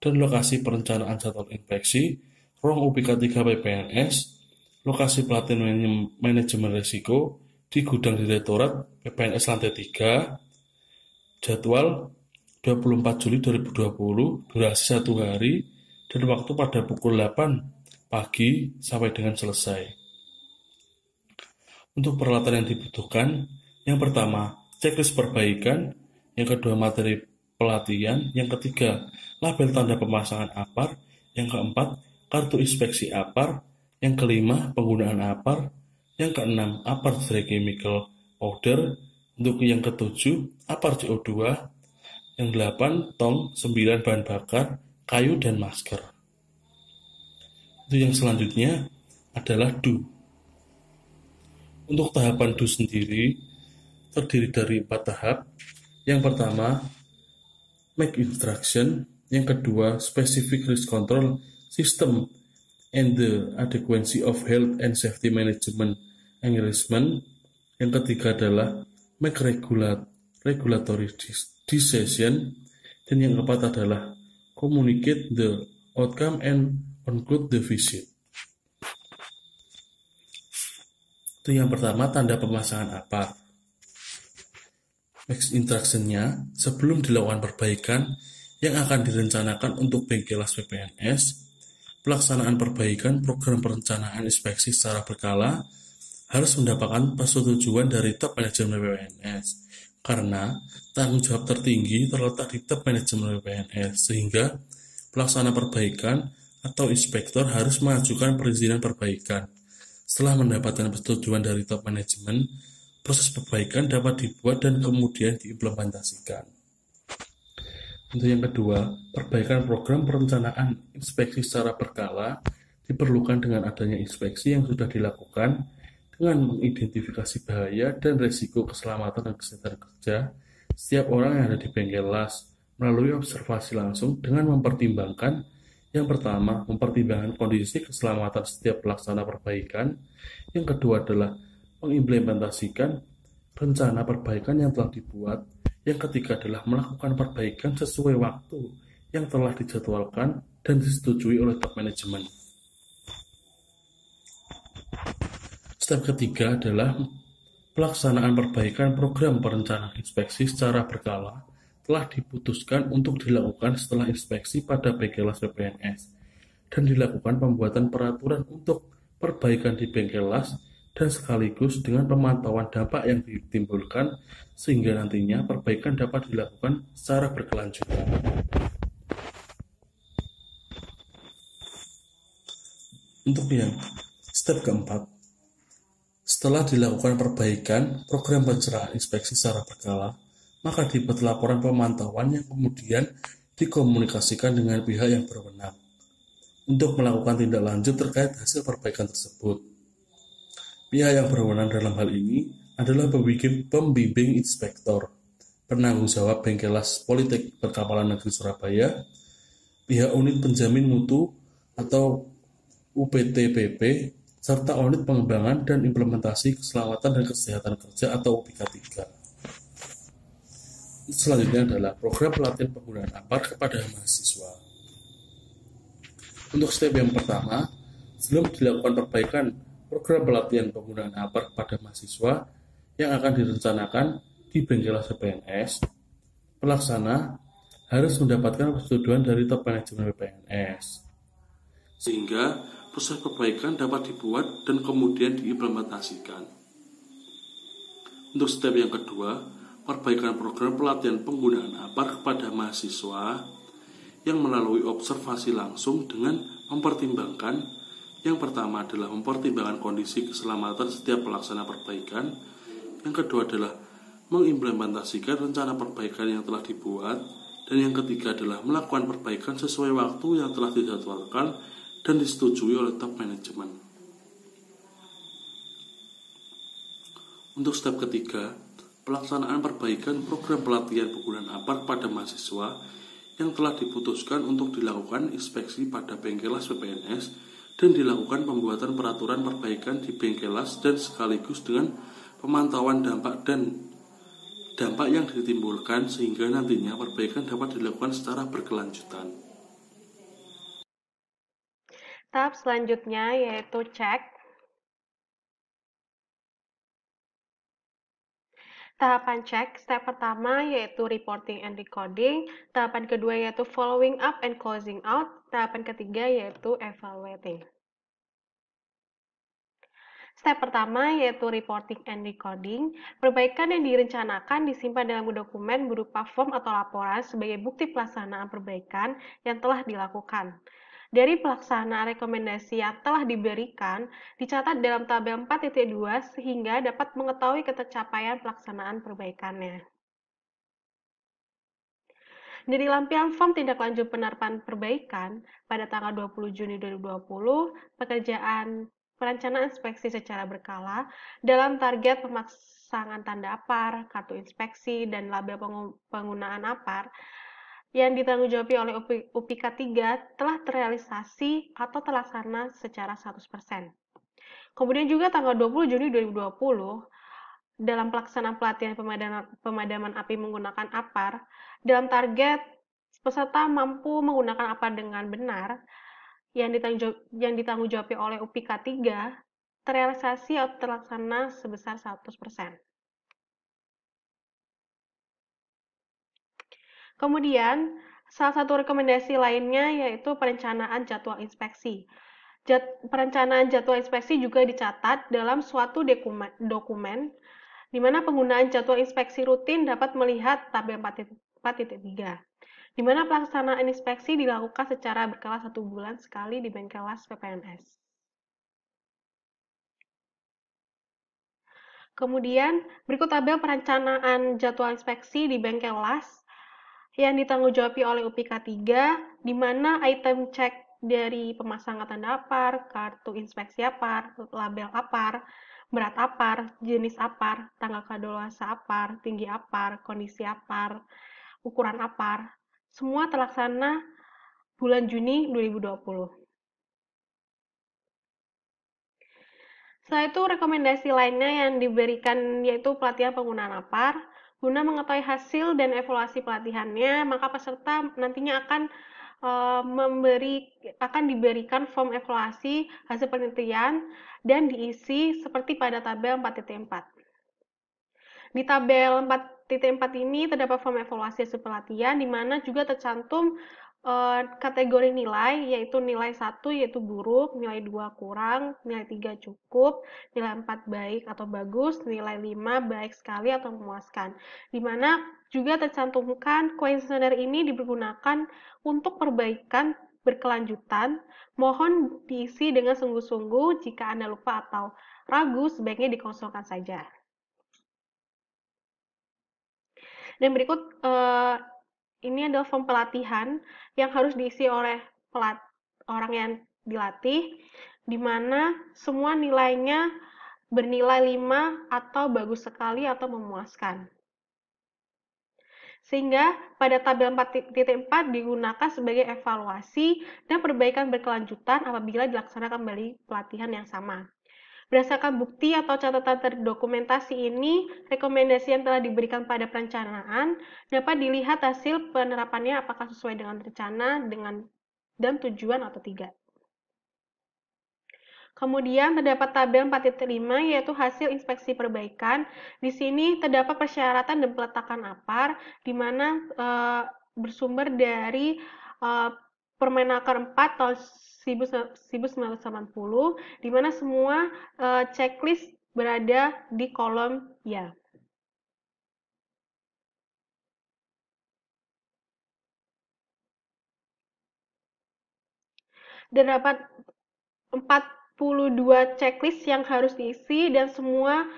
D: dan lokasi perencanaan jadwal inspeksi, ruang UPK 3 PPNS, lokasi pelatihan manajemen risiko di gudang direktorat PPNS lantai 3, jadwal 24 Juli 2020, durasi 1 hari, dan waktu pada pukul 8 pagi sampai dengan selesai. Untuk peralatan yang dibutuhkan, yang pertama, checklist perbaikan, yang kedua, materi pelatihan, yang ketiga, label tanda pemasangan APAR, yang keempat, kartu inspeksi APAR, yang kelima, penggunaan APAR, yang keenam, APAR dry chemical powder, untuk yang ketujuh, APAR CO2, yang 8, tong, 9, bahan bakar, kayu, dan masker. Untuk yang selanjutnya adalah do. Untuk tahapan do sendiri terdiri dari 4 tahap. Yang pertama, make instruction. Yang kedua, specific risk control system and the adequacy of health and safety management arrangement. Yang ketiga adalah make regulatory decision. Dan yang keempat adalah communicate the outcome and conclude the visit. Itu yang pertama, tanda pemasangan APAR. Next instruction-nya, sebelum dilakukan perbaikan, yang akan direncanakan untuk Bengkelas PPNS. Pelaksanaan perbaikan program perencanaan inspeksi secara berkala harus mendapatkan persetujuan dari top manajemen PPNS, karena tanggung jawab tertinggi terletak di top manajemen PPNS, sehingga pelaksana perbaikan atau inspektor harus mengajukan perizinan perbaikan. Setelah mendapatkan persetujuan dari top manajemen, proses perbaikan dapat dibuat dan kemudian diimplementasikan. Untuk yang kedua, perbaikan program perencanaan inspeksi secara berkala diperlukan dengan adanya inspeksi yang sudah dilakukan dengan mengidentifikasi bahaya dan risiko keselamatan dan kesehatan kerja setiap orang yang ada di Bengkelas melalui observasi langsung dengan mempertimbangkan yang pertama, mempertimbangkan kondisi keselamatan setiap pelaksana perbaikan. Yang kedua adalah mengimplementasikan rencana perbaikan yang telah dibuat. Yang ketiga adalah melakukan perbaikan sesuai waktu yang telah dijadwalkan dan disetujui oleh top manajemen. Step ketiga adalah pelaksanaan perbaikan program perencanaan inspeksi secara berkala telah diputuskan untuk dilakukan setelah inspeksi pada Bengkelas PPNS dan dilakukan pembuatan peraturan untuk perbaikan di Bengkelas dan sekaligus dengan pemantauan dampak yang ditimbulkan sehingga nantinya perbaikan dapat dilakukan secara berkelanjutan. Untuk yang step keempat, setelah dilakukan perbaikan program pencerahan inspeksi secara berkala, maka dibuat laporan pemantauan yang kemudian dikomunikasikan dengan pihak yang berwenang untuk melakukan tindak lanjut terkait hasil perbaikan tersebut. Pihak yang berwenang dalam hal ini adalah pembimbing inspektor, penanggung jawab Bengkelas Politeknik Perkapalan Negeri Surabaya, pihak unit penjamin mutu atau UPTPP, serta unit pengembangan dan implementasi keselamatan dan kesehatan kerja atau UPK 3. Selanjutnya adalah program pelatihan penggunaan APAR kepada mahasiswa. Untuk step yang pertama, sebelum dilakukan perbaikan program pelatihan penggunaan APAR kepada mahasiswa yang akan direncanakan di Bengkelas PPNS, pelaksana harus mendapatkan persetujuan dari top manajemen PPNS, sehingga proses perbaikan dapat dibuat dan kemudian diimplementasikan. Untuk step yang kedua, perbaikan program pelatihan penggunaan APAR kepada mahasiswa yang melalui observasi langsung dengan mempertimbangkan yang pertama adalah mempertimbangkan kondisi keselamatan setiap pelaksana perbaikan. Yang kedua adalah mengimplementasikan rencana perbaikan yang telah dibuat. Dan yang ketiga adalah melakukan perbaikan sesuai waktu yang telah dijadwalkan dan disetujui oleh top manajemen. Untuk step ketiga, pelaksanaan perbaikan program pelatihan penggunaan APAR pada mahasiswa yang telah diputuskan untuk dilakukan inspeksi pada Bengkelas PPNS dan dilakukan pembuatan peraturan perbaikan di Bengkelas dan sekaligus dengan pemantauan dampak yang ditimbulkan sehingga nantinya perbaikan dapat dilakukan secara berkelanjutan.
E: Tahap selanjutnya yaitu cek. Tahapan cek, step pertama yaitu reporting and recording, tahapan kedua yaitu following up and closing out, tahapan ketiga yaitu evaluating. Step pertama yaitu reporting and recording. Perbaikan yang direncanakan disimpan dalam dokumen berupa form atau laporan sebagai bukti pelaksanaan perbaikan yang telah dilakukan. Dari pelaksanaan rekomendasi yang telah diberikan, dicatat dalam tabel 4.2 sehingga dapat mengetahui ketercapaian pelaksanaan perbaikannya. Dari lampiran form tindak lanjut penerapan perbaikan pada tanggal 20 Juni 2020, perencanaan inspeksi secara berkala dalam target pemasangan tanda APAR, kartu inspeksi, dan label penggunaan APAR yang ditanggungjawab oleh UPK 3 telah terrealisasi atau terlaksana secara 100%. Kemudian juga tanggal 20 Juni 2020, dalam pelaksanaan pelatihan pemadaman api menggunakan APAR, dalam target peserta mampu menggunakan APAR dengan benar, yang ditanggungjawab oleh UPK 3 terrealisasi atau terlaksana sebesar 100%. Kemudian, Salah satu rekomendasi lainnya yaitu perencanaan jadwal inspeksi. Perencanaan jadwal inspeksi juga dicatat dalam suatu dokumen di mana penggunaan jadwal inspeksi rutin dapat melihat tabel 4.3, di mana pelaksanaan inspeksi dilakukan secara berkala 1 bulan sekali di bengkel las PPNS. Kemudian, berikut tabel perencanaan jadwal inspeksi di bengkel las yang ditanggung-jawabi oleh UPK 3, di mana item cek dari pemasangan tanda APAR, kartu inspeksi APAR, label APAR, berat APAR, jenis APAR, tanggal kadaluarsa APAR, tinggi APAR, kondisi APAR, ukuran APAR, semua terlaksana bulan Juni 2020. Setelah itu, rekomendasi lainnya yang diberikan yaitu pelatihan penggunaan APAR. Guna mengetahui hasil dan evaluasi pelatihannya, maka peserta nantinya akan diberikan form evaluasi hasil penelitian dan diisi seperti pada tabel 4.4. Di tabel 4.4 ini terdapat form evaluasi hasil pelatihan, di mana juga tercantum kategori nilai, yaitu nilai 1 yaitu buruk, nilai 2 kurang, nilai 3 cukup, nilai 4 baik atau bagus, nilai 5 baik sekali atau memuaskan. Di mana juga tercantumkan kuesioner ini digunakan untuk perbaikan berkelanjutan. Mohon diisi dengan sungguh-sungguh. Jika Anda lupa atau ragu, sebaiknya dikosongkan saja. Dan berikut ini adalah form pelatihan yang harus diisi oleh orang yang dilatih, di mana semua nilainya bernilai 5 atau bagus sekali atau memuaskan. Sehingga pada tabel 4.4 digunakan sebagai evaluasi dan perbaikan berkelanjutan apabila dilaksanakan kembali pelatihan yang sama. Berdasarkan bukti atau catatan terdokumentasi ini, rekomendasi yang telah diberikan pada perencanaan dapat dilihat hasil penerapannya apakah sesuai dengan rencana dan tujuan atau tidak. Kemudian terdapat tabel 4.5 yaitu hasil inspeksi perbaikan. Di sini terdapat persyaratan dan peletakan APAR di mana bersumber dari Permenaker 4 tahun 1980, di mana semua checklist berada di kolom ya. Terdapat 42 checklist yang harus diisi dan semua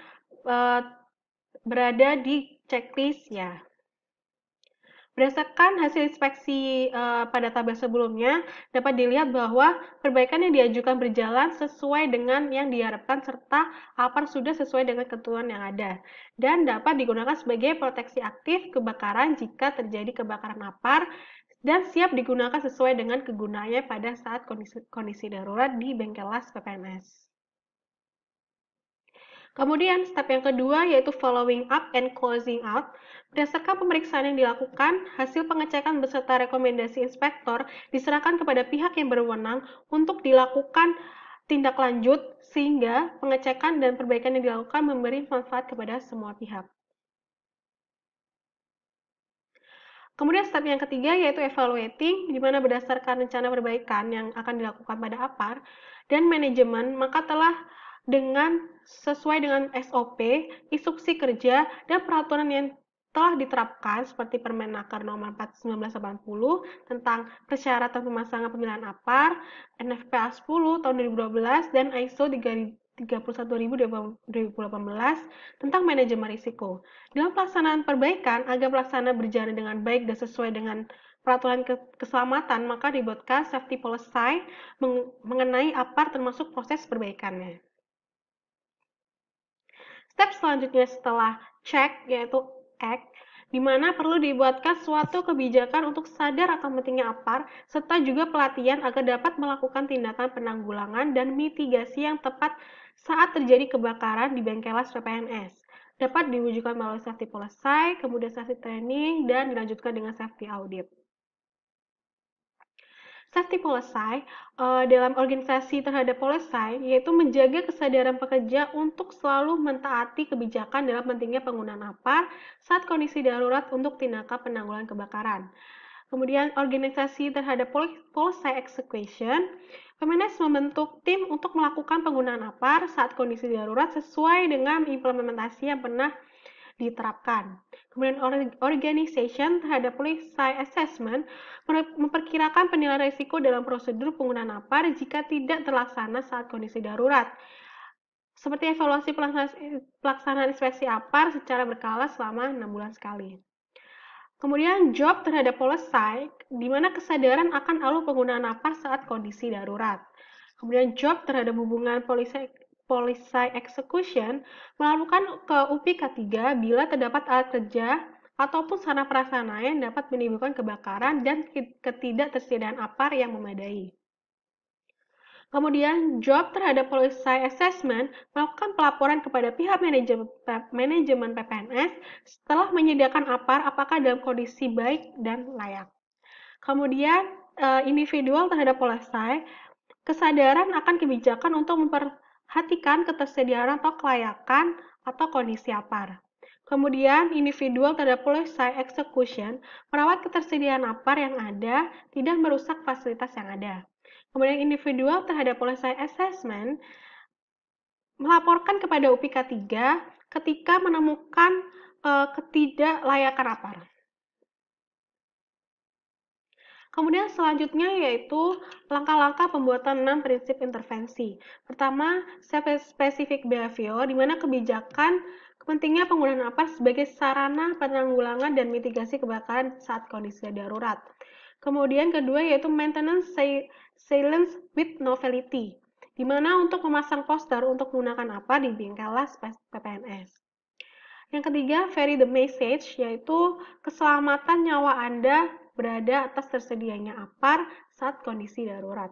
E: berada di checklist ya. Berdasarkan hasil inspeksi pada tabel sebelumnya, dapat dilihat bahwa perbaikan yang diajukan berjalan sesuai dengan yang diharapkan serta APAR sudah sesuai dengan ketentuan yang ada dan dapat digunakan sebagai proteksi aktif kebakaran jika terjadi kebakaran APAR dan siap digunakan sesuai dengan kegunaannya pada saat kondisi darurat di bengkel las PPNS. Kemudian, step yang kedua yaitu following up and closing out. Berdasarkan pemeriksaan yang dilakukan, hasil pengecekan beserta rekomendasi inspektor diserahkan kepada pihak yang berwenang untuk dilakukan tindak lanjut sehingga pengecekan dan perbaikan yang dilakukan memberi manfaat kepada semua pihak. Kemudian step yang ketiga yaitu evaluating, di mana berdasarkan rencana perbaikan yang akan dilakukan pada APAR dan manajemen, maka telah dengan sesuai dengan SOP, instruksi kerja, dan peraturan yang telah diterapkan seperti Permenaker nomor 4/1980 tentang persyaratan pemasangan pemilihan APAR, NFPA 10 tahun 2012, dan ISO 31000/2018 tentang manajemen risiko. Dalam pelaksanaan perbaikan, agar pelaksanaan berjalan dengan baik dan sesuai dengan peraturan keselamatan, maka dibuatkan safety policy mengenai APAR termasuk proses perbaikannya. Step selanjutnya setelah cek yaitu act, di mana perlu dibuatkan suatu kebijakan untuk sadar akan pentingnya APAR, serta juga pelatihan agar dapat melakukan tindakan penanggulangan dan mitigasi yang tepat saat terjadi kebakaran di bengkel las PPNS. Dapat diwujudkan melalui safety policy, kemudian safety training, dan dilanjutkan dengan safety audit. Safety policy dalam organisasi terhadap policy yaitu menjaga kesadaran pekerja untuk selalu mentaati kebijakan dalam pentingnya penggunaan APAR saat kondisi darurat untuk tindakan penanggulangan kebakaran. Kemudian organisasi terhadap policy execution, Kemenes membentuk tim untuk melakukan penggunaan APAR saat kondisi darurat sesuai dengan implementasi yang pernah diterapkan. Kemudian organization terhadap policy assessment memperkirakan penilaian risiko dalam prosedur penggunaan APAR jika tidak terlaksana saat kondisi darurat. Seperti evaluasi pelaksanaan inspeksi APAR secara berkala selama 6 bulan sekali. Kemudian job terhadap policy, di mana kesadaran akan alur penggunaan APAR saat kondisi darurat. Kemudian job terhadap hubungan policy execution, melakukan ke UPI K3 bila terdapat alat kerja ataupun sarana prasarana yang dapat menimbulkan kebakaran dan ketidaktersediaan APAR yang memadai. Kemudian, job terhadap policy assessment melakukan pelaporan kepada pihak manajemen PPNS setelah menyediakan APAR apakah dalam kondisi baik dan layak. Kemudian, individual terhadap policy, kesadaran akan kebijakan untuk memperhatikan ketersediaan atau kelayakan atau kondisi APAR. Kemudian, individual terhadap policy execution merawat ketersediaan APAR yang ada, tidak merusak fasilitas yang ada. Kemudian individual terhadap policy assessment melaporkan kepada UPI K3 ketika menemukan ketidaklayakan APAR. Kemudian selanjutnya yaitu langkah-langkah pembuatan 6 prinsip intervensi. Pertama, specific behavior, di mana kebijakan pentingnya penggunaan APAR sebagai sarana penanggulangan dan mitigasi kebakaran saat kondisi darurat. Kemudian kedua yaitu maintenance silence with novelty, di mana untuk memasang poster untuk menggunakan APAR di bengkel las PPNS. Yang ketiga, vary the message, yaitu keselamatan nyawa Anda berada atas tersedianya APAR saat kondisi darurat.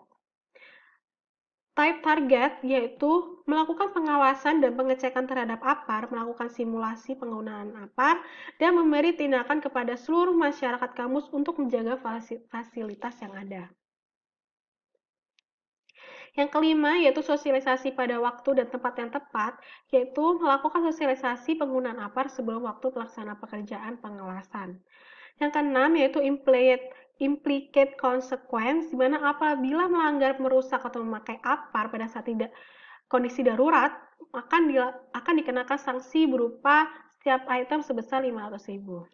E: Type target, yaitu melakukan pengawasan dan pengecekan terhadap APAR, melakukan simulasi penggunaan APAR, dan memberi tindakan kepada seluruh masyarakat kampus untuk menjaga fasilitas yang ada. Yang kelima, yaitu sosialisasi pada waktu dan tempat yang tepat, yaitu melakukan sosialisasi penggunaan APAR sebelum waktu pelaksanaan pekerjaan pengawasan. Yang keenam, yaitu implicate consequence, di mana apabila melanggar, merusak, atau memakai APAR pada saat kondisi darurat, akan dikenakan sanksi berupa setiap item sebesar 500.000.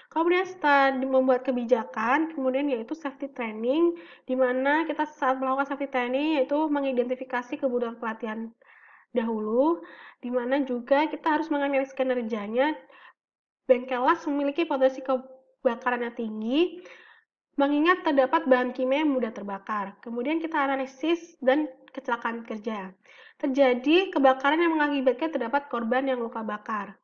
E: Kemudian setelah membuat kebijakan, kemudian yaitu safety training, di mana kita saat melakukan safety training yaitu mengidentifikasi kebutuhan pelatihan dahulu, di mana juga kita harus menganalisis kinerjanya. Bengkel las memiliki potensi kebakaran yang tinggi, mengingat terdapat bahan kimia yang mudah terbakar. Kemudian kita analisis dan kecelakaan kerja. Terjadi kebakaran yang mengakibatkan terdapat korban yang luka bakar.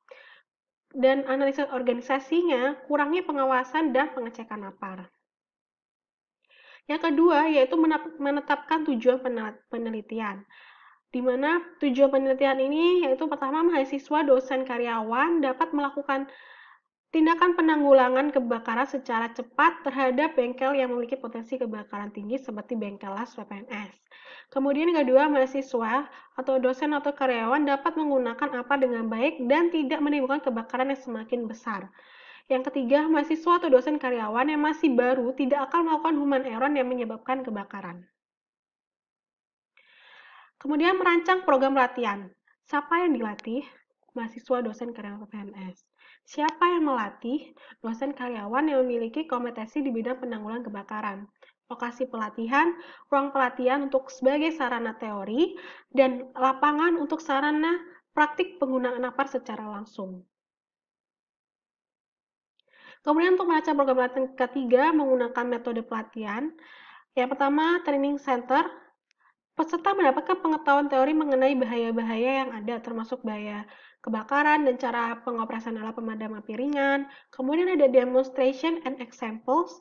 E: Dan analisis organisasinya, kurangnya pengawasan dan pengecekan APAR. Yang kedua, yaitu menetapkan tujuan penelitian. Di mana tujuan penelitian ini yaitu pertama, mahasiswa, dosen, karyawan dapat melakukan tindakan penanggulangan kebakaran secara cepat terhadap bengkel yang memiliki potensi kebakaran tinggi seperti bengkel las PPNS. Kemudian kedua, mahasiswa atau dosen atau karyawan dapat menggunakan APAR dengan baik dan tidak menimbulkan kebakaran yang semakin besar. Yang ketiga, mahasiswa atau dosen karyawan yang masih baru tidak akan melakukan human error yang menyebabkan kebakaran. Kemudian merancang program latihan. Siapa yang dilatih? Mahasiswa, dosen, karyawan PPNS. Siapa yang melatih? Dosen karyawan yang memiliki kompetensi di bidang penanggulangan kebakaran. Lokasi pelatihan, ruang pelatihan untuk sebagai sarana teori, dan lapangan untuk sarana praktik penggunaan APAR secara langsung. Kemudian untuk merancang program latihan ketiga menggunakan metode pelatihan. Yang pertama, training center. Peserta mendapatkan pengetahuan teori mengenai bahaya-bahaya yang ada, termasuk bahaya kebakaran dan cara pengoperasian alat pemadam api ringan. Kemudian ada demonstration and examples,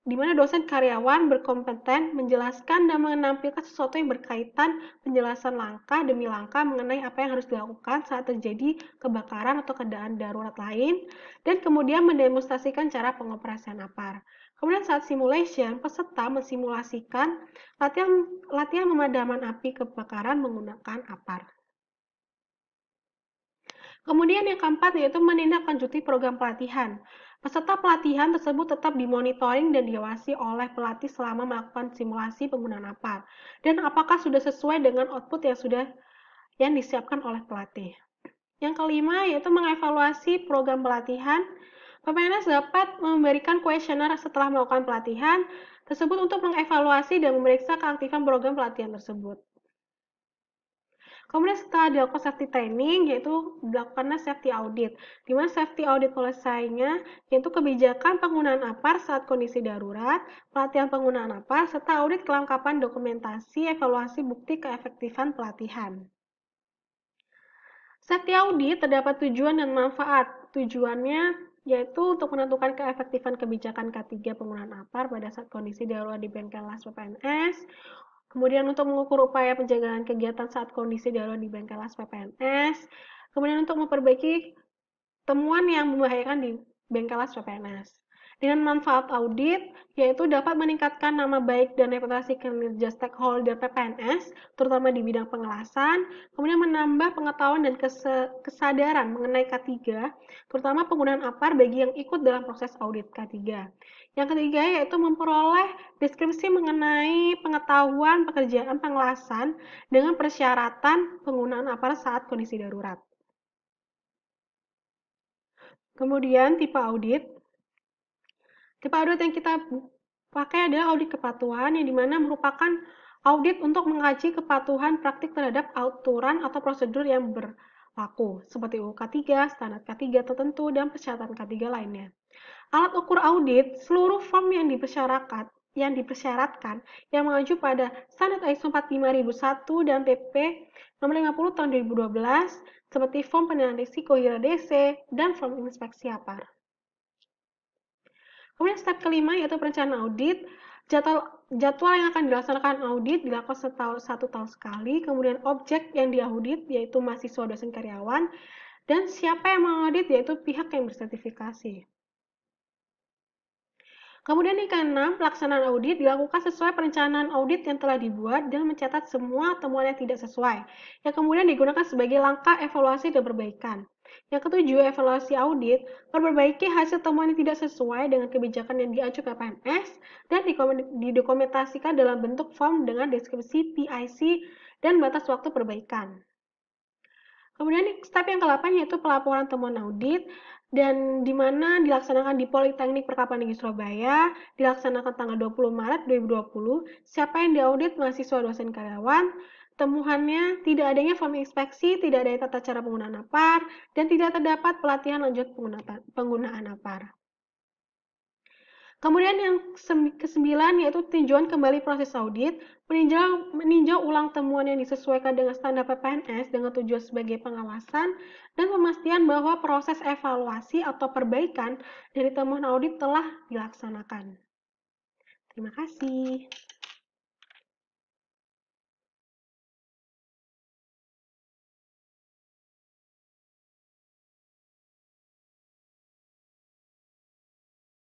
E: di mana dosen karyawan berkompeten menjelaskan dan menampilkan sesuatu yang berkaitan penjelasan langkah demi langkah mengenai apa yang harus dilakukan saat terjadi kebakaran atau keadaan darurat lain, dan kemudian mendemonstrasikan cara pengoperasian APAR. Kemudian saat simulation, peserta mensimulasikan latihan pemadaman api kebakaran menggunakan APAR. Kemudian yang keempat yaitu menindaklanjuti program pelatihan. Peserta pelatihan tersebut tetap dimonitoring dan diawasi oleh pelatih selama melakukan simulasi penggunaan APAR. Dan apakah sudah sesuai dengan output yang disiapkan oleh pelatih. Yang kelima yaitu mengevaluasi program pelatihan. PPNS dapat memberikan kuesioner setelah melakukan pelatihan tersebut untuk mengevaluasi dan memeriksa keaktifan program pelatihan tersebut. Kemudian setelah dilakukan safety training, yaitu dilakukannya safety audit. Di mana safety audit selesainya, yaitu kebijakan penggunaan APAR saat kondisi darurat, pelatihan penggunaan APAR, serta audit kelengkapan dokumentasi, evaluasi bukti keefektifan pelatihan. Safety audit terdapat tujuan dan manfaat. Tujuannya yaitu untuk menentukan keefektifan kebijakan K3 penggunaan APAR pada saat kondisi darurat di bengkel las PPNS, kemudian untuk mengukur upaya penjagaan kegiatan saat kondisi darurat di bengkel las PPNS, kemudian untuk memperbaiki temuan yang membahayakan di bengkel las PPNS. Dengan manfaat audit, yaitu dapat meningkatkan nama baik dan reputasi kinerja stakeholder PPNS, terutama di bidang pengelasan, kemudian menambah pengetahuan dan kesadaran mengenai K3, terutama penggunaan APAR bagi yang ikut dalam proses audit K3. Yang ketiga, yaitu memperoleh deskripsi mengenai pengetahuan pekerjaan pengelasan dengan persyaratan penggunaan APAR saat kondisi darurat. Kemudian tipe audit. Tipe audit yang kita pakai adalah audit kepatuhan, yang dimana merupakan audit untuk mengkaji kepatuhan praktik terhadap aturan atau prosedur yang berlaku, seperti UU K3, standar K3 tertentu, dan persyaratan K3 lainnya. Alat ukur audit, seluruh form yang dipersyaratkan yang mengacu pada standar ISO 45001 dan PP nomor 50 tahun 2012, seperti form penilaian risiko HIRA DC dan form inspeksi APAR. Kemudian step kelima yaitu perencanaan audit. Jadwal yang akan dilaksanakan audit dilakukan satu tahun sekali. Kemudian objek yang diaudit yaitu mahasiswa, dosen, karyawan. Dan siapa yang mengaudit yaitu pihak yang bersertifikasi. Kemudian yang keenam, pelaksanaan audit dilakukan sesuai perencanaan audit yang telah dibuat dan mencatat semua temuan yang tidak sesuai, yang kemudian digunakan sebagai langkah evaluasi dan perbaikan. Yang ketujuh, evaluasi audit, memperbaiki hasil temuan yang tidak sesuai dengan kebijakan yang diacu PPNS dan didokumentasikan dalam bentuk form dengan deskripsi PIC dan batas waktu perbaikan. Kemudian step yang ke-8 yaitu pelaporan temuan audit, dan di mana dilaksanakan di Politeknik Perkapalan Negeri Surabaya, dilaksanakan tanggal 20 Maret 2020. Siapa yang diaudit? Mahasiswa, dosen, karyawan. Temuannya tidak adanya form inspeksi, tidak adanya tata cara penggunaan APAR, dan tidak terdapat pelatihan lanjut penggunaan APAR. Kemudian yang ke-9 yaitu tinjauan kembali proses audit, meninjau ulang temuan yang disesuaikan dengan standar PPNS dengan tujuan sebagai pengawasan dan memastikan bahwa proses evaluasi atau perbaikan dari temuan audit telah dilaksanakan. Terima kasih.